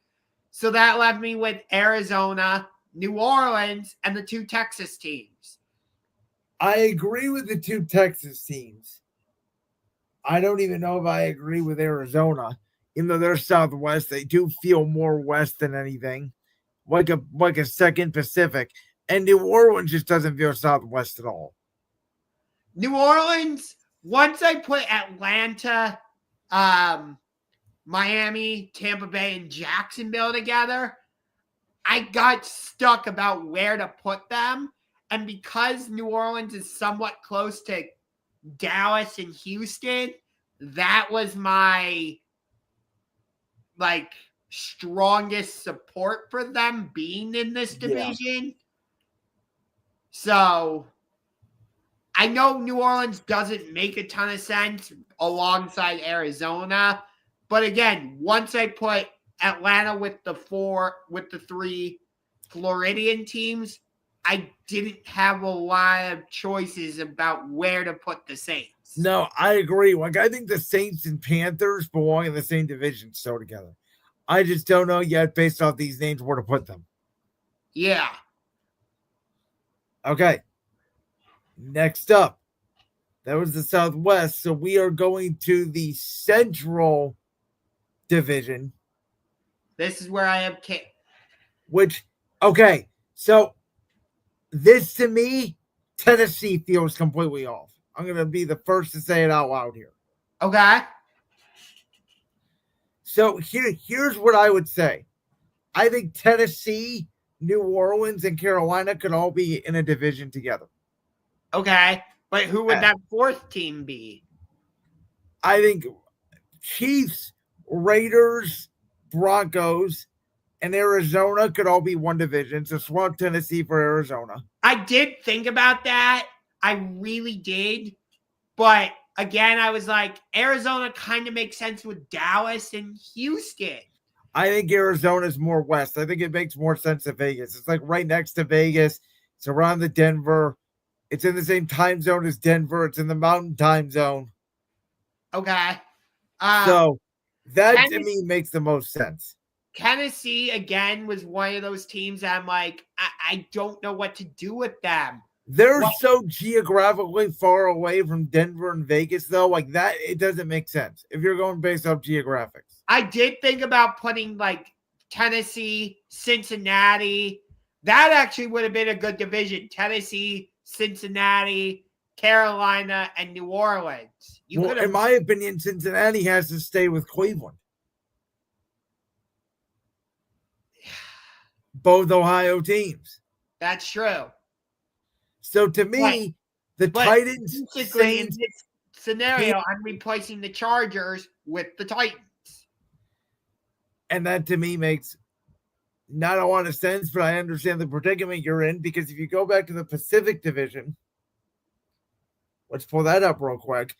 So that left me with Arizona, New Orleans, and the two Texas teams. I agree with the two Texas teams. I don't even know if I agree with Arizona. Even though they're Southwest, they do feel more West than anything. Like a second Pacific. And New Orleans just doesn't feel Southwest at all. New Orleans, once I put Atlanta, Miami, Tampa Bay, and Jacksonville together, I got stuck about where to put them. And because New Orleans is somewhat close to Dallas and Houston, that was my strongest support for them being in this division. Yeah. So I know New Orleans doesn't make a ton of sense alongside Arizona, but again, once I put Atlanta with the 3 Floridian teams, I didn't have a lot of choices about where to put the Saints. No, I agree. I think the Saints and Panthers belong in the same division still together. I just don't know yet, based off these names, where to put them. Yeah. Okay. Next up, that was the Southwest. So we are going to the Central Division. This is where I have okay. So this, to me, Tennessee feels completely off. I'm going to be the first to say it out loud here. Okay. So here's what I would say. I think Tennessee, New Orleans, and Carolina could all be in a division together. Okay. But who would that fourth team be? I think Chiefs, Raiders, Broncos, and Arizona could all be one division. So swap Tennessee for Arizona. I did think about that. I really did. But again, I was like, Arizona kind of makes sense with Dallas and Houston. I think Arizona is more west. I think it makes more sense to Vegas. It's like right next to Vegas. It's around the Denver. It's in the same time zone as Denver. It's in the mountain time zone. Okay. So that to me makes the most sense. Tennessee, again, was one of those teams that I'm like, I don't know what to do with them. They're so geographically far away from Denver and Vegas, though. Like that, it doesn't make sense if you're going based off geographics. I did think about putting Tennessee, Cincinnati. That actually would have been a good division. Tennessee, Cincinnati, Carolina, and New Orleans. In my opinion, Cincinnati has to stay with Cleveland. Both Ohio teams. That's true. So to me, the Titans, Saints, in this scenario, I'm replacing the Chargers with the Titans. And that to me makes not a lot of sense, but I understand the predicament you're in, because if you go back to the Pacific Division, let's pull that up real quick.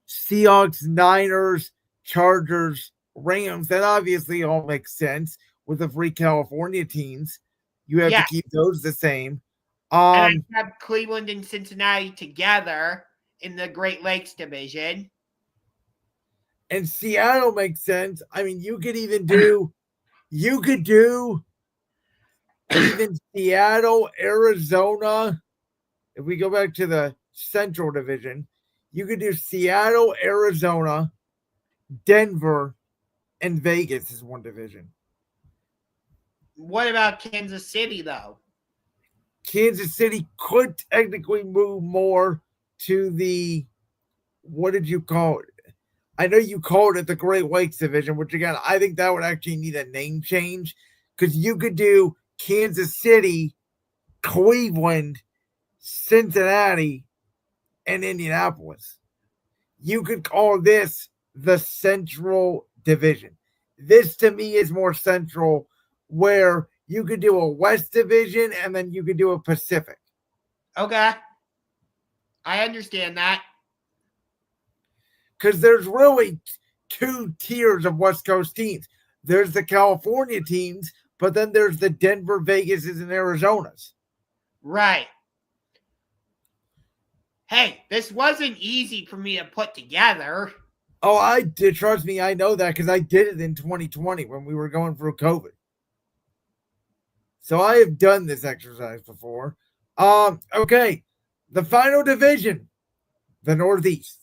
Seahawks, Niners, Chargers, Rams, that obviously all makes sense with the three California teams. You have to keep those the same. And I have Cleveland and Cincinnati together in the Great Lakes Division. And Seattle makes sense. I mean, you could do even Seattle, Arizona. If we go back to the Central Division, you could do Seattle, Arizona, Denver, and Vegas is one division. What about Kansas City, though? Kansas City could technically move more to the, what did you call it? I know you called it the Great Lakes Division, which again, I think that would actually need a name change, because you could do Kansas City, Cleveland, Cincinnati, and Indianapolis. You could call this the Central Division. This to me is more central, where you could do a West Division and then you could do a Pacific. Okay. I understand that. Because there's really two tiers of West Coast teams. There's the California teams, but then there's the Denver, Vegases, and Arizonas. Right. Hey, this wasn't easy for me to put together. Oh, I did. Trust me, I know that because I did it in 2020 when we were going through COVID. So I have done this exercise before. Okay. The final division, the Northeast.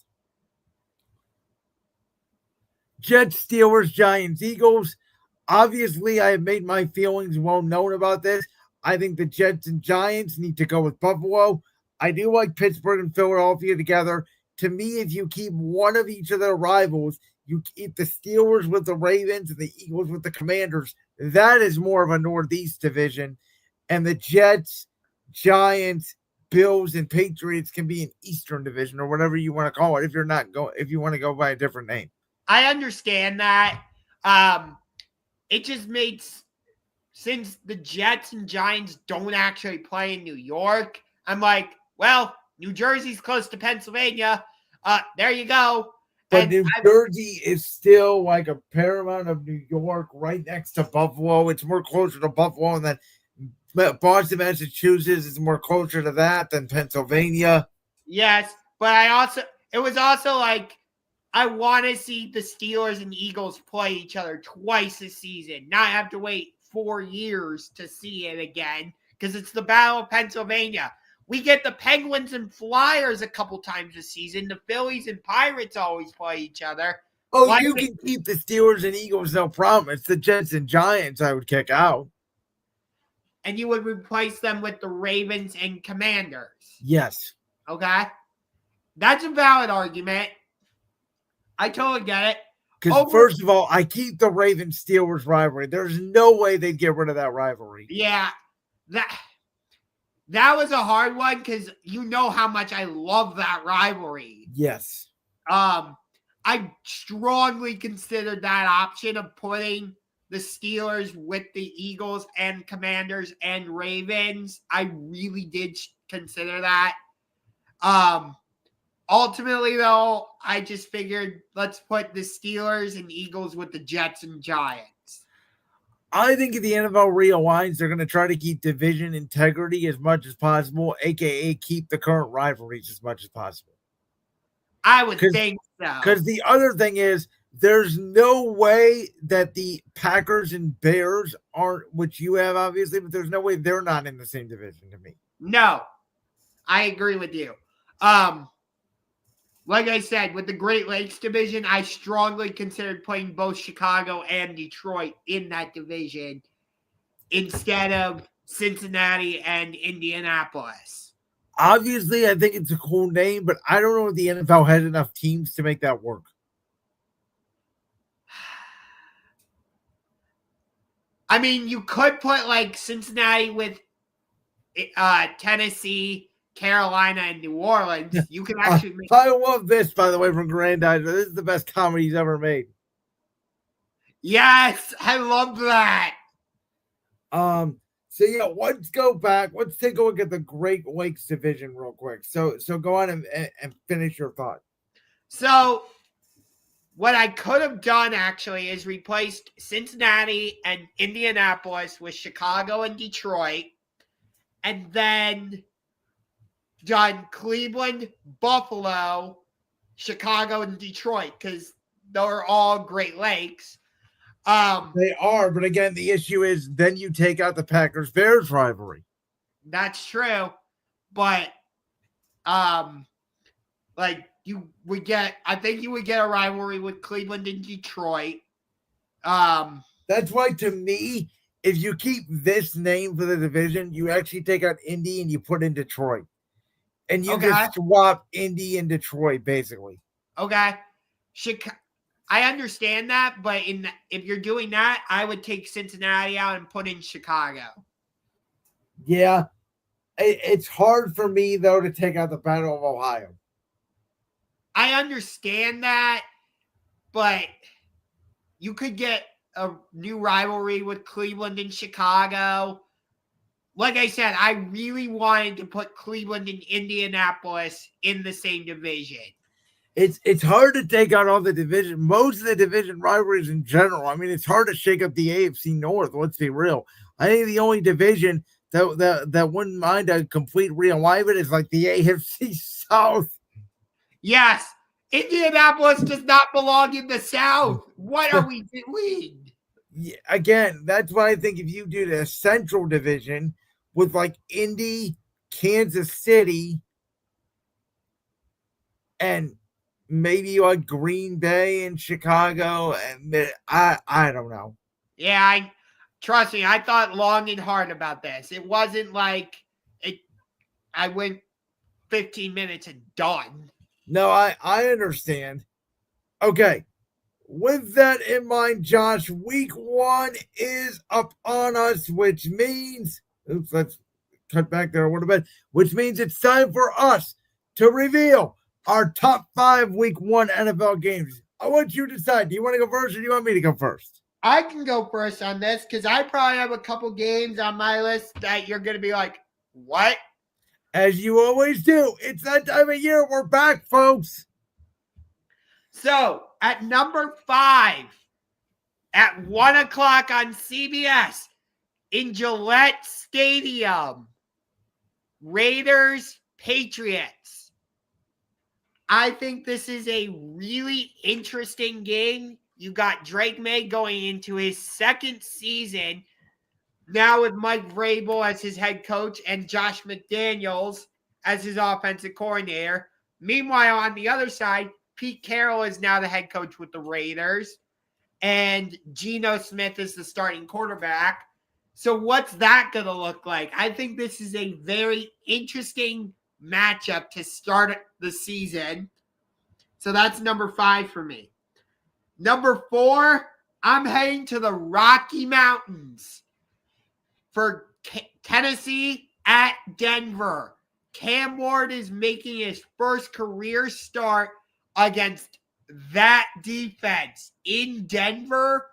Jets, Steelers, Giants, Eagles. Obviously, I have made my feelings well known about this. I think the Jets and Giants need to go with Buffalo. I do like Pittsburgh and Philadelphia together. To me, if you keep one of each of their rivals, you keep the Steelers with the Ravens and the Eagles with the Commanders. That is more of a Northeast division. And the Jets, Giants, Bills and Patriots can be an Eastern Division or whatever you want to call it if you want to go by a different name. I understand that. It just makes, since the Jets and Giants don't actually play in New York, I'm like, well, New Jersey's close to Pennsylvania. There you go. But And New Jersey is still like a paramount of New York, right next to Buffalo. It's more closer to Buffalo, and then Boston, Massachusetts is more closer to that than Pennsylvania. Yes, but it was also like, I want to see the Steelers and Eagles play each other twice this season, not have to wait 4 years to see it again, because it's the Battle of Pennsylvania. We get the Penguins and Flyers a couple times this season. The Phillies and Pirates always play each other. Oh, you can keep the Steelers and Eagles, no problem. It's the Jets and Giants I would kick out. And you would replace them with the Ravens and Commanders. Yes. Okay? That's a valid argument. I totally get it. Because first of all, I keep the Ravens-Steelers rivalry. There's no way they'd get rid of that rivalry. Yeah. That was a hard one because you know how much I love that rivalry. Yes. I strongly considered that option of putting the Steelers with the Eagles and Commanders and Ravens. I really did consider that. Ultimately, though, I just figured let's put the Steelers and Eagles with the Jets and Giants. I think if the NFL realigns, they're going to try to keep division integrity as much as possible, a.k.a. keep the current rivalries as much as possible. I would think so. Because the other thing is, there's no way that the Packers and Bears aren't, which you have obviously, but there's no way they're not in the same division to me. No, I agree with you. Like I said, with the Great Lakes division, I strongly considered putting both Chicago and Detroit in that division instead of Cincinnati and Indianapolis. Obviously, I think it's a cool name, but I don't know if the NFL has enough teams to make that work. I mean, you could put like Cincinnati with Tennessee, Carolina, and New Orleans. You can actually make. I love this, by the way, from Grandizer. This is the best comedy he's ever made. Yes, I love that. So yeah, let's go back. Let's take a look at the Great Lakes division real quick. So go on and finish your thought. So what I could have done actually is replaced Cincinnati and Indianapolis with Chicago and Detroit, and then done Cleveland, Buffalo, Chicago, and Detroit, because they're all Great Lakes. They are, but again, the issue is then you take out the Packers-Bears rivalry. That's true, but like you would get, I think you would get a rivalry with Cleveland and Detroit. That's why, to me, if you keep this name for the division, you actually take out Indy and you put in Detroit. And you just swap Indy and Detroit, basically. Okay. I understand that, but if you're doing that, I would take Cincinnati out and put in Chicago. Yeah. It's hard for me, though, to take out the Battle of Ohio. I understand that, but you could get a new rivalry with Cleveland and Chicago. Like I said, I really wanted to put Cleveland and Indianapolis in the same division. It's hard to take out all the division, most of the division rivalries in general. I mean, it's hard to shake up the AFC North. Let's be real. I think the only division that wouldn't mind a complete realignment is like the AFC South. Yes, Indianapolis does not belong in the South. What are we doing? Yeah, again, that's why I think if you do the Central Division with like Indy, Kansas City, and maybe like Green Bay and Chicago, and I don't know. Yeah, trust me, I thought long and hard about this. It wasn't like I went 15 minutes and done. No, I understand. Okay. With that in mind, Josh, week 1 is up on us, which means, let's cut back there a little bit, which means it's time for us to reveal our top 5 week 1 NFL games. I want you to decide. Do you want to go first or do you want me to go first? I can go first on this because I probably have a couple games on my list that you're going to be like, what? As you always do. It's that time of year. We're back, folks. So at number 5, at 1 o'clock on CBS in Gillette Stadium, Raiders, Patriots. I think this is a really interesting game. You got Drake May going into his second season now with Mike Vrabel as his head coach and Josh McDaniels as his offensive coordinator. Meanwhile, on the other side, Pete Carroll is now the head coach with the Raiders, and Geno Smith is the starting quarterback. So what's that going to look like? I think this is a very interesting matchup to start the season. So that's number 5 for me. Number 4, I'm heading to the Rocky Mountains for Tennessee at Denver. Cam Ward is making his first career start against that defense in Denver.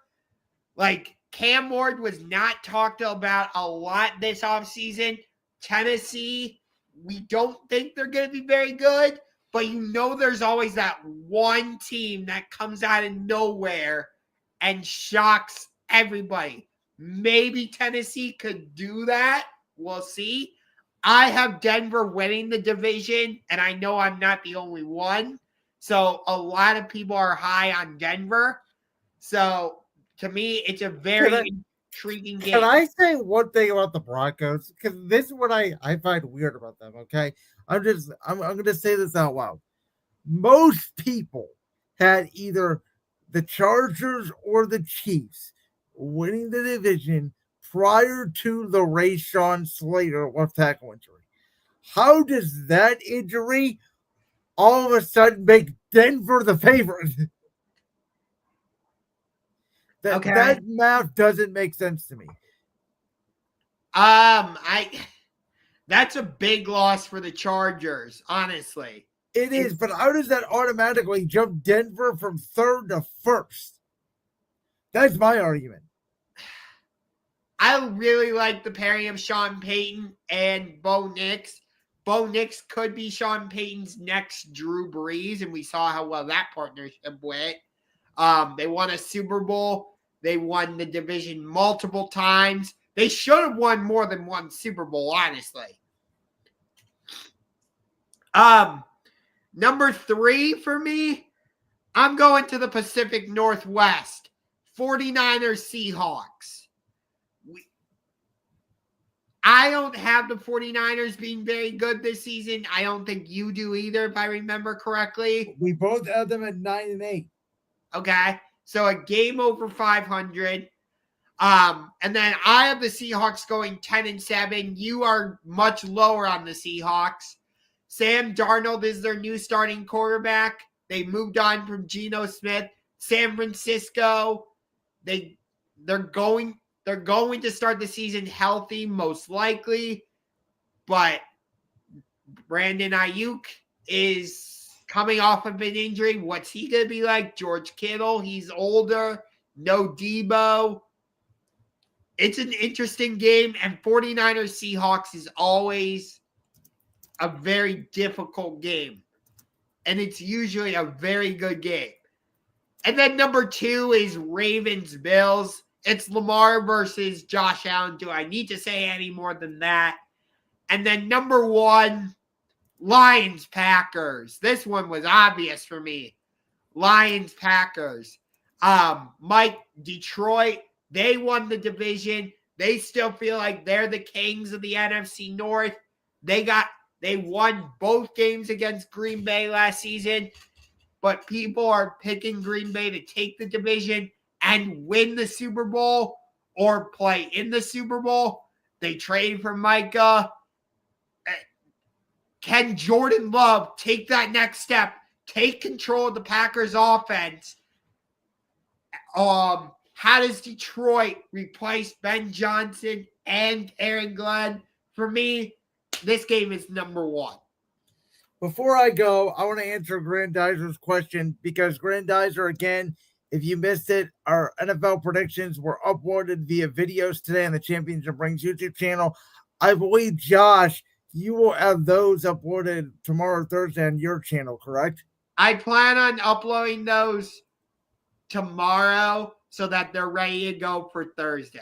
Like, Cam Ward was not talked about a lot this offseason. Tennessee, we don't think they're going to be very good, but you know there's always that one team that comes out of nowhere and shocks everybody. Maybe Tennessee could do that. We'll see. I have Denver winning the division, and I know I'm not the only one. So a lot of people are high on Denver. So to me, it's a very intriguing game. Can I say one thing about the Broncos? Because this is what I find weird about them, okay? I'm going to say this out loud. Most people had either the Chargers or the Chiefs winning the division prior to the Rashawn Slater left tackle injury. How does that injury all of a sudden make Denver the favorite? That math doesn't make sense to me. That's a big loss for the Chargers, honestly. It is, but how does that automatically jump Denver from 3rd to 1st? That's my argument. I really like the pairing of Sean Payton and Bo Nix. Bo Nix could be Sean Payton's next Drew Brees, and we saw how well that partnership went. They won a Super Bowl. They won the division multiple times. They should have won more than one Super Bowl, honestly. Number 3 for me, I'm going to the Pacific Northwest. 49ers Seahawks. I don't have the 49ers being very good this season. I don't think you do either, if I remember correctly. We both have them at 9-8. Okay. So a game over 500. And then I have the Seahawks going 10-7. You are much lower on the Seahawks. Sam Darnold is their new starting quarterback. They moved on from Geno Smith. San Francisco, they're going to start the season healthy, most likely. But Brandon Ayuk is coming off of an injury. What's he going to be like? George Kittle, he's older. No Debo. It's an interesting game, and 49ers Seahawks is always a very difficult game. And it's usually a very good game. And then number 2 is Ravens Bills. It's Lamar versus Josh Allen. Do I need to say any more than that? And then number 1, Lions Packers. This one was obvious for me. Lions Packers. Mike, Detroit, they won the division. They still feel like they're the kings of the NFC North. They won both games against Green Bay last season, but people are picking Green Bay to take the division and win the Super Bowl or play in the Super Bowl. They traded for Micah. Can Jordan Love take that next step, take control of the Packers offense? How does Detroit replace Ben Johnson and Aaron Glenn for me, this game is number one. Before I go, I want to answer Grandizer's question because Grandizer, again, if you missed it, our NFL predictions were uploaded via videos today on the Championship Rings YouTube channel. I believe, Josh, you will have those uploaded tomorrow, Thursday on your channel, correct? I plan on uploading those tomorrow so that they're ready to go for Thursday.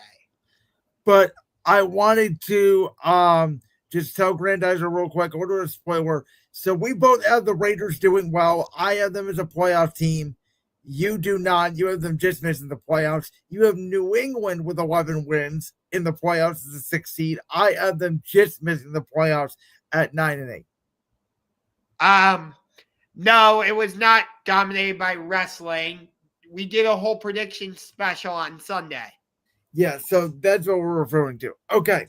But I wanted to just tell Grandizer real quick, order a spoiler. So we both have the Raiders doing well. I have them as a playoff team. You do not. You have them just missing the playoffs. You have New England with 11 wins in the playoffs as a 6th seed. I have them just missing the playoffs at 9-8. No, it was not dominated by wrestling. We did a whole prediction special on Sunday. Yeah, so that's what we're referring to. Okay.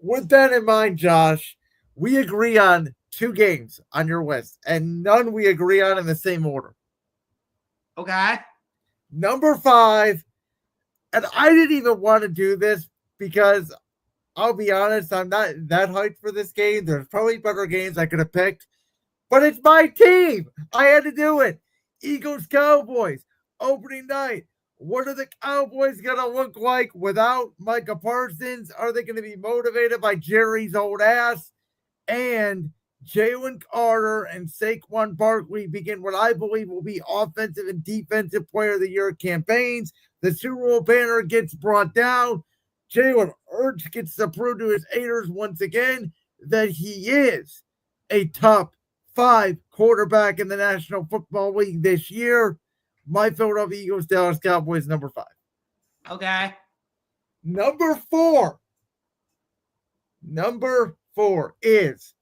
With that in mind, Josh, we agree on 2 games on your list, and none we agree on in the same order. Okay. Number 5, and I didn't even want to do this because I'll be honest, I'm not that hyped for this game. There's probably better games I could have picked, but it's my team. I had to do it. Eagles Cowboys, opening night. What are the Cowboys going to look like without Micah Parsons? Are they going to be motivated by Jerry's old ass? And Jalen Carter and Saquon Barkley begin what I believe will be offensive and defensive player of the year campaigns. The Super Bowl banner gets brought down. Jalen Hurts gets to prove to his haters once again that he is a top 5 quarterback in the National Football League this year. My Philadelphia Eagles, Dallas Cowboys, number 5. Okay. Number 4 is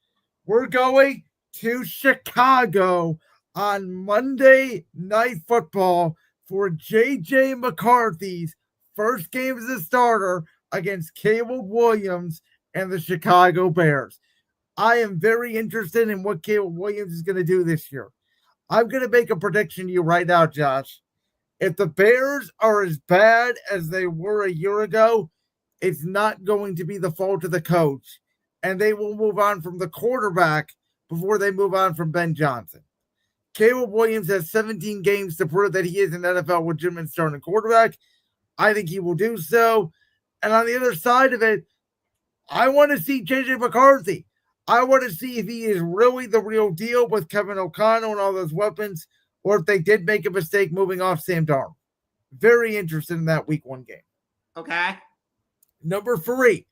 we're going to Chicago on Monday Night Football for J.J. McCarthy's first game as a starter against Caleb Williams and the Chicago Bears. I am very interested in what Caleb Williams is going to do this year. I'm going to make a prediction to you right now, Josh. If the Bears are as bad as they were a year ago, it's not going to be the fault of the coach, and they will move on from the quarterback before they move on from Ben Johnson. Caleb Williams has 17 games to prove that he is an NFL legitimate starting quarterback. I think he will do so. And on the other side of it, I want to see J.J. McCarthy. I want to see if he is really the real deal with Kevin O'Connell and all those weapons, or if they did make a mistake moving off Sam Darnold. Very interested in that week 1 game. Okay. Number 3,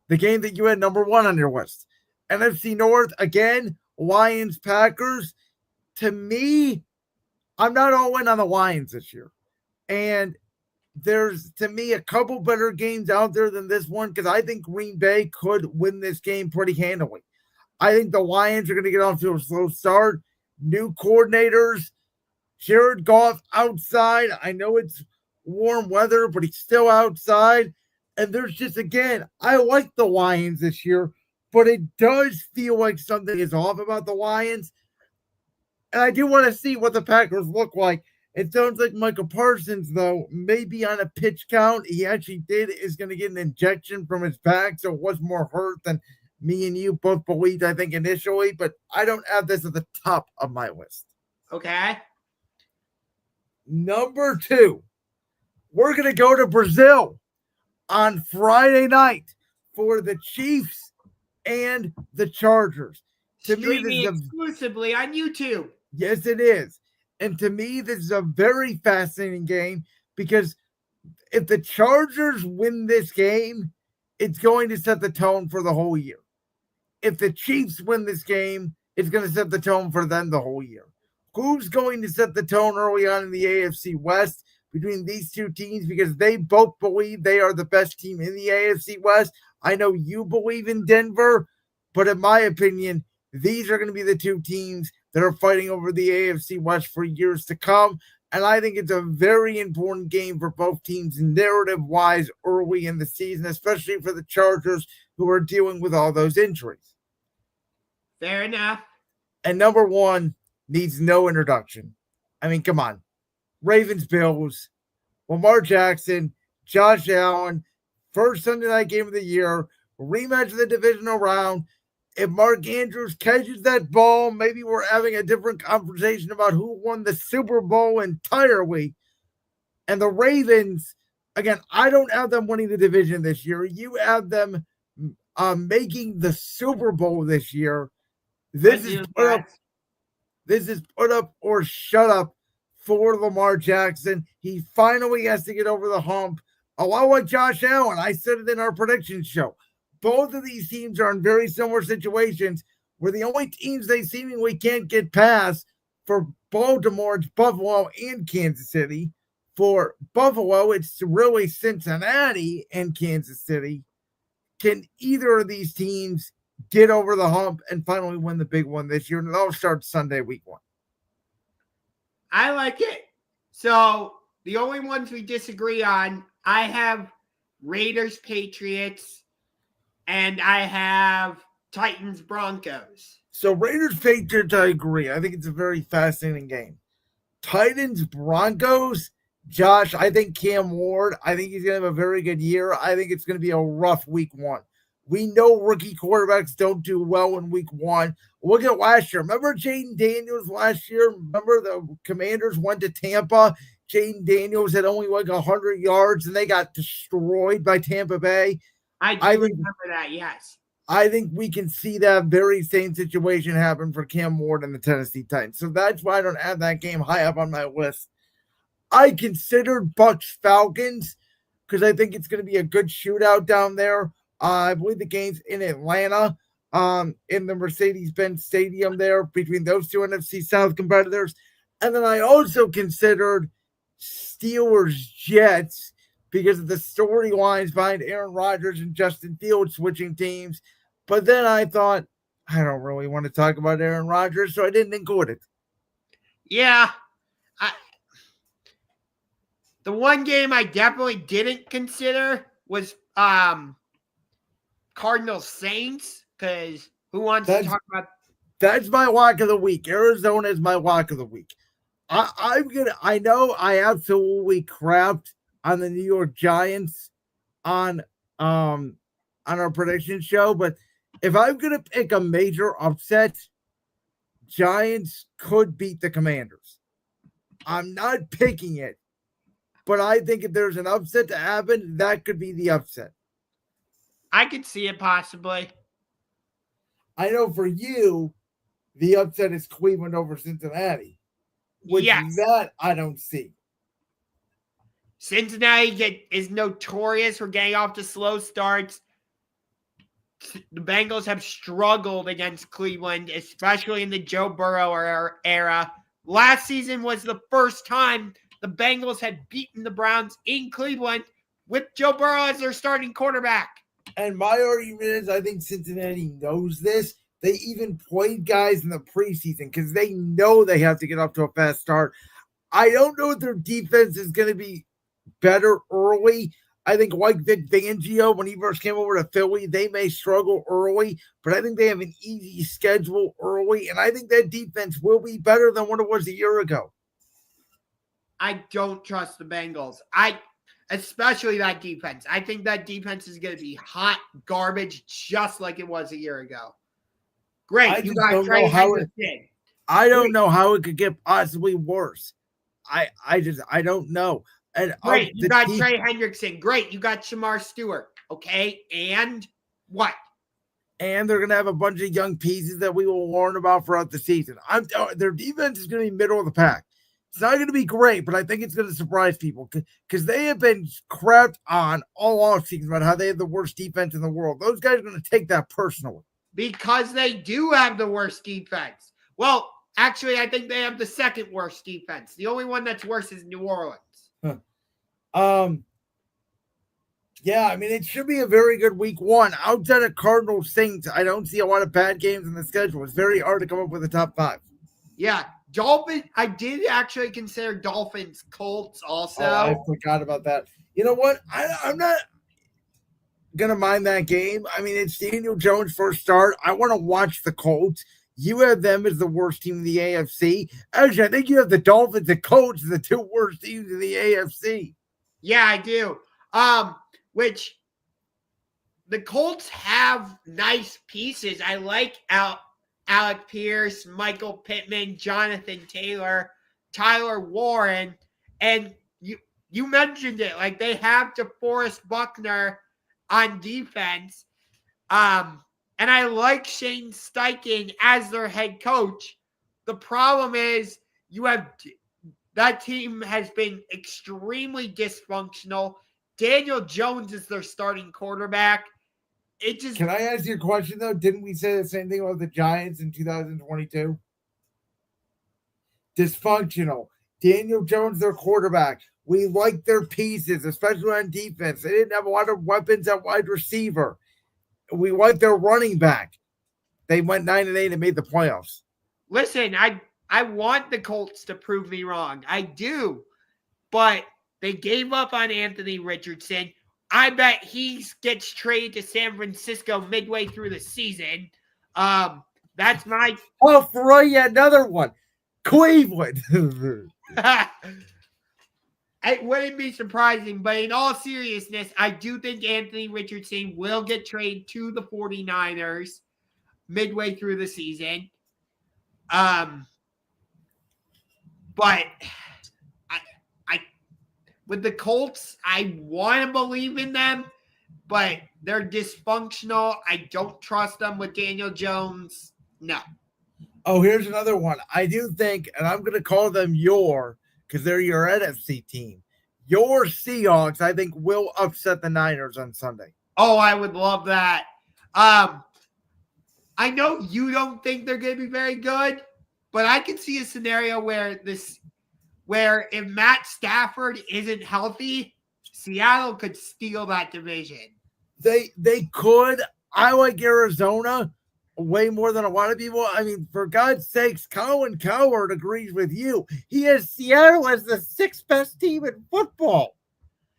the game that you had number 1 on your list. NFC North, again, Lions, Packers. To me, I'm not all in on the Lions this year. And there's, to me, a couple better games out there than this one because I think Green Bay could win this game pretty handily. I think the Lions are going to get off to a slow start. New coordinators, Jared Goff outside. I know it's warm weather, but he's still outside. And there's just, again, I like the Lions this year, but it does feel like something is off about the Lions. And I do want to see what the Packers look like. It sounds like Micah Parsons, though, may be on a pitch count. He actually is going to get an injection from his back, so it was more hurt than me and you both believed, I think, initially. But I don't have this at the top of my list. Okay. Number 2, we're going to go to Brazil on Friday night for the Chiefs and the Chargers. To me, this is exclusively on YouTube. Yes, it is. And to me, this is a very fascinating game because if the Chargers win this game, it's going to set the tone for the whole year. If the Chiefs win this game, it's going to set the tone for them the whole year. Who's going to set the tone early on in the AFC West between these 2 teams? Because they both believe they are the best team in the AFC West. I know you believe in Denver, but in my opinion, these are going to be the 2 teams that are fighting over the AFC West for years to come. And I think it's a very important game for both teams narrative-wise early in the season, especially for the Chargers who are dealing with all those injuries. Fair enough. And number 1 needs no introduction. I mean, come on. Ravens, Bills, Lamar Jackson, Josh Allen, first Sunday night game of the year. rematch of the divisional round. If Mark Andrews catches that ball, maybe we're having a different conversation about who won the Super Bowl entirely. And the Ravens, again, I don't have them winning the division this year. You have them making the Super Bowl this year. This is put up or shut up for Lamar Jackson. He finally has to get over the hump. A lot like Josh Allen. I said it in our prediction show. Both of these teams are in very similar situations where the only teams they seemingly can't get past for Baltimore, it's Buffalo and Kansas City. For Buffalo, it's really Cincinnati and Kansas City. Can either of these teams get over the hump and finally win the big one this year? And it all starts Sunday, week 1. I like it. So the only ones we disagree on, I have Raiders, Patriots, and I have Titans, Broncos. So Raiders, Patriots, I agree. I think it's a very fascinating game. Titans, Broncos, Josh, I think Cam Ward, I think he's going to have a very good year. I think it's going to be a rough week 1. We know rookie quarterbacks don't do well in week 1. Look at last year. Remember Jaden Daniels last year? Remember the Commanders went to Tampa? Jaden Daniels had only like 100 yards, and they got destroyed by Tampa Bay. I remember that, yes. I think we can see that very same situation happen for Cam Ward and the Tennessee Titans. So that's why I don't have that game high up on my list. I considered Bucks Falcons because I think it's going to be a good shootout down there. I believe the game's in Atlanta, in the Mercedes-Benz Stadium there between those two NFC South competitors. And then I also considered Steelers-Jets because of the storylines behind Aaron Rodgers and Justin Fields switching teams. But then I thought, I don't really want to talk about Aaron Rodgers, so I didn't include it. Yeah. The one game I definitely didn't consider was Cardinals Saints, because who wants to talk about? That's my lock of the week. Arizona is my lock of the week. I know I absolutely crapped on the New York Giants on our prediction show, but if I'm gonna pick a major upset, Giants could beat the Commanders. I'm not picking it, but I think if there's an upset to happen, that could be the upset. I could see it possibly. I know for you, the upset is Cleveland over Cincinnati, which that I don't see. Cincinnati is notorious for getting off to slow starts. The Bengals have struggled against Cleveland, especially in the Joe Burrow era. Last season was the first time the Bengals had beaten the Browns in Cleveland with Joe Burrow as their starting quarterback. And my argument is I think Cincinnati knows this. They even played guys in the preseason because they know they have to get off to a fast start. I don't know if their defense is going to be better early. I think like Vic Fangio, when he first came over to Philly, they may struggle early, but I think they have an easy schedule early, and I think that defense will be better than what it was a year ago. I don't trust the Bengals. Especially that defense. I think that defense is going to be hot garbage just like it was a year ago. Great. You got Trey Hendrickson. I don't know how it could get possibly worse. I don't know. And great. You got Trey Hendrickson. Great. You got Shamar Stewart. Okay. And what? And they're going to have a bunch of young pieces that we will learn about throughout the season. Their defense is going to be middle of the pack. It's not going to be great, but I think it's going to surprise people because they have been crapped on all offseason about how they have the worst defense in the world. Those guys are going to take that personally. Because they do have the worst defense. Well, actually, I think they have the second worst defense. The only one that's worse is New Orleans. Yeah, I mean, it should be a very good week 1. Outside of Cardinals Saints, I don't see a lot of bad games in the schedule. It's very hard to come up with a top 5. Yeah, Dolphins. I did actually consider Dolphins Colts also. Oh, I forgot about that. You know what? I'm not gonna mind that game. I mean, it's Daniel Jones' first start. I want to watch the Colts. You have them as the worst team in the AFC. Actually, I think you have the Dolphins and Colts as the 2 worst teams in the AFC. Yeah, I do. Which the Colts have nice pieces. I like Alec Pierce, Michael Pittman, Jonathan Taylor, Tyler Warren, and you mentioned it. Like, they have DeForest Buckner on defense. And I like Shane Steichen as their head coach. The problem is that team has been extremely dysfunctional. Daniel Jones is their starting quarterback. Can I ask you a question, though? Didn't we say the same thing about the Giants in 2022? Dysfunctional. Daniel Jones, their quarterback. We like their pieces, especially on defense. They didn't have a lot of weapons at wide receiver. We like their running back. They went 9-8 and made the playoffs. Listen, I want the Colts to prove me wrong. I do. But they gave up on Anthony Richardson. I bet he gets traded to San Francisco midway through the season. That's my... Oh, throw you another one. Cleveland. It wouldn't be surprising, but in all seriousness, I do think Anthony Richardson will get traded to the 49ers midway through the season. But with the Colts, I want to believe in them, but they're dysfunctional. I don't trust them with Daniel Jones. No. Oh, here's another one. I do think, and I'm going to call them because they're your NFC team. Your Seahawks, I think, will upset the Niners on Sunday. Oh, I would love that. I know you don't think they're going to be very good, but I could see a scenario where if Matt Stafford isn't healthy, Seattle could steal that division. They could. I like Arizona way more than a lot of people. I mean, for God's sakes, Colin Cowherd agrees with you. He has Seattle as the 6th best team in football.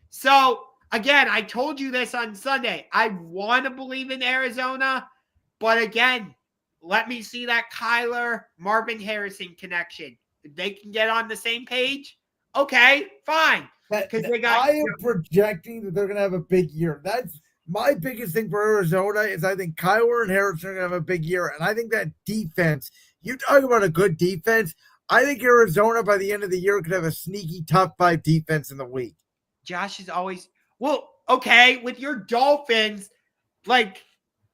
So, again, I told you this on Sunday. I want to believe in Arizona, but again, let me see that Kyler Marvin Harrison connection. If they can get on the same page, okay, fine. Because I am projecting that they're going to have a big year. That's my biggest thing for Arizona is I think Kyler and Harrison are going to have a big year. And I think that defense, you talk about a good defense, I think Arizona by the end of the year could have a sneaky top 5 defense in the league. Josh is always, well, okay, with your Dolphins, like.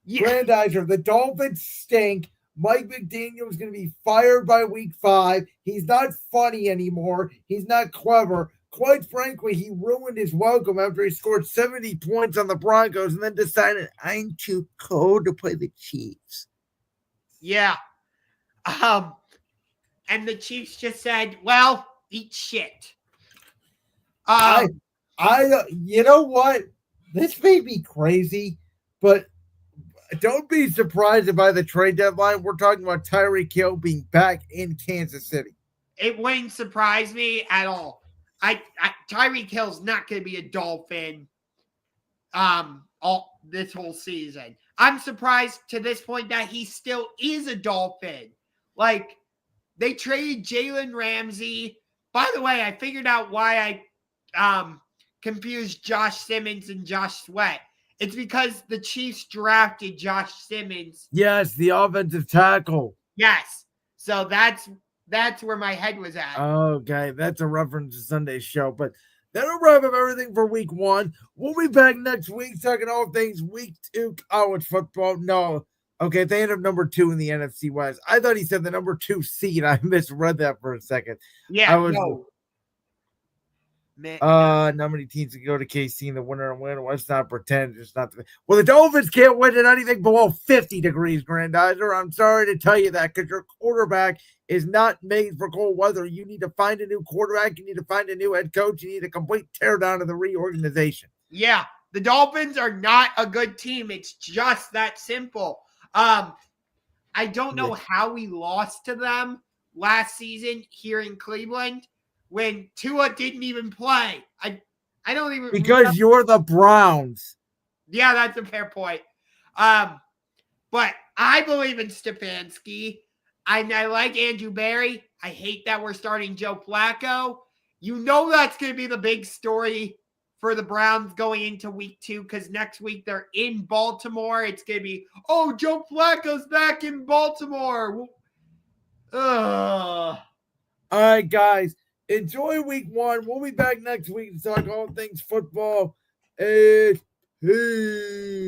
Yeah. Grandizer, the Dolphins stink. Mike McDaniel is going to be fired by week 5. He's not funny anymore. He's not clever. Quite frankly, he ruined his welcome after he scored 70 points on the Broncos and then decided, I'm too cold to play the Chiefs. Yeah. And the Chiefs just said, well, eat shit. You know what? This may be crazy, but don't be surprised if by the trade deadline, we're talking about Tyreek Hill being back in Kansas City. It wouldn't surprise me at all. Tyreek Hill's not going to be a Dolphin this whole season. I'm surprised to this point that he still is a Dolphin. Like, they traded Jalen Ramsey. By the way, I figured out why I confused Josh Simmons and Josh Sweat. It's because the Chiefs drafted Josh Simmons. Yes, the offensive tackle. Yes. So that's where my head was at. Okay, that's a reference to Sunday's show. But that'll wrap up everything for week 1. We'll be back next week talking all things week 2 college football. No. Okay, they end up number 2 in the NFC West. I thought he said the number 2 seed. I misread that for a second. Yeah, no. Not many teams can go to KC in the winter and win. Let's not pretend it's not well, the Dolphins can't win at anything below 50 degrees, Grandizer. I'm sorry to tell you that because your quarterback is not made for cold weather. You need to find a new quarterback. You need to find a new head coach. You need a complete teardown of the reorganization. Yeah, the Dolphins are not a good team. It's just that simple. I don't know how we lost to them last season here in Cleveland. When Tua didn't even play. I don't even because remember. You're the Browns. Yeah, that's a fair point. But I believe in Stefanski. I like Andrew Berry. I hate that we're starting Joe Flacco. You know that's going to be the big story for the Browns going into week 2 because next week they're in Baltimore. It's going to be, oh, Joe Flacco's back in Baltimore. Ugh. All right, guys. Enjoy week 1. We'll be back next week to talk all things football. And peace.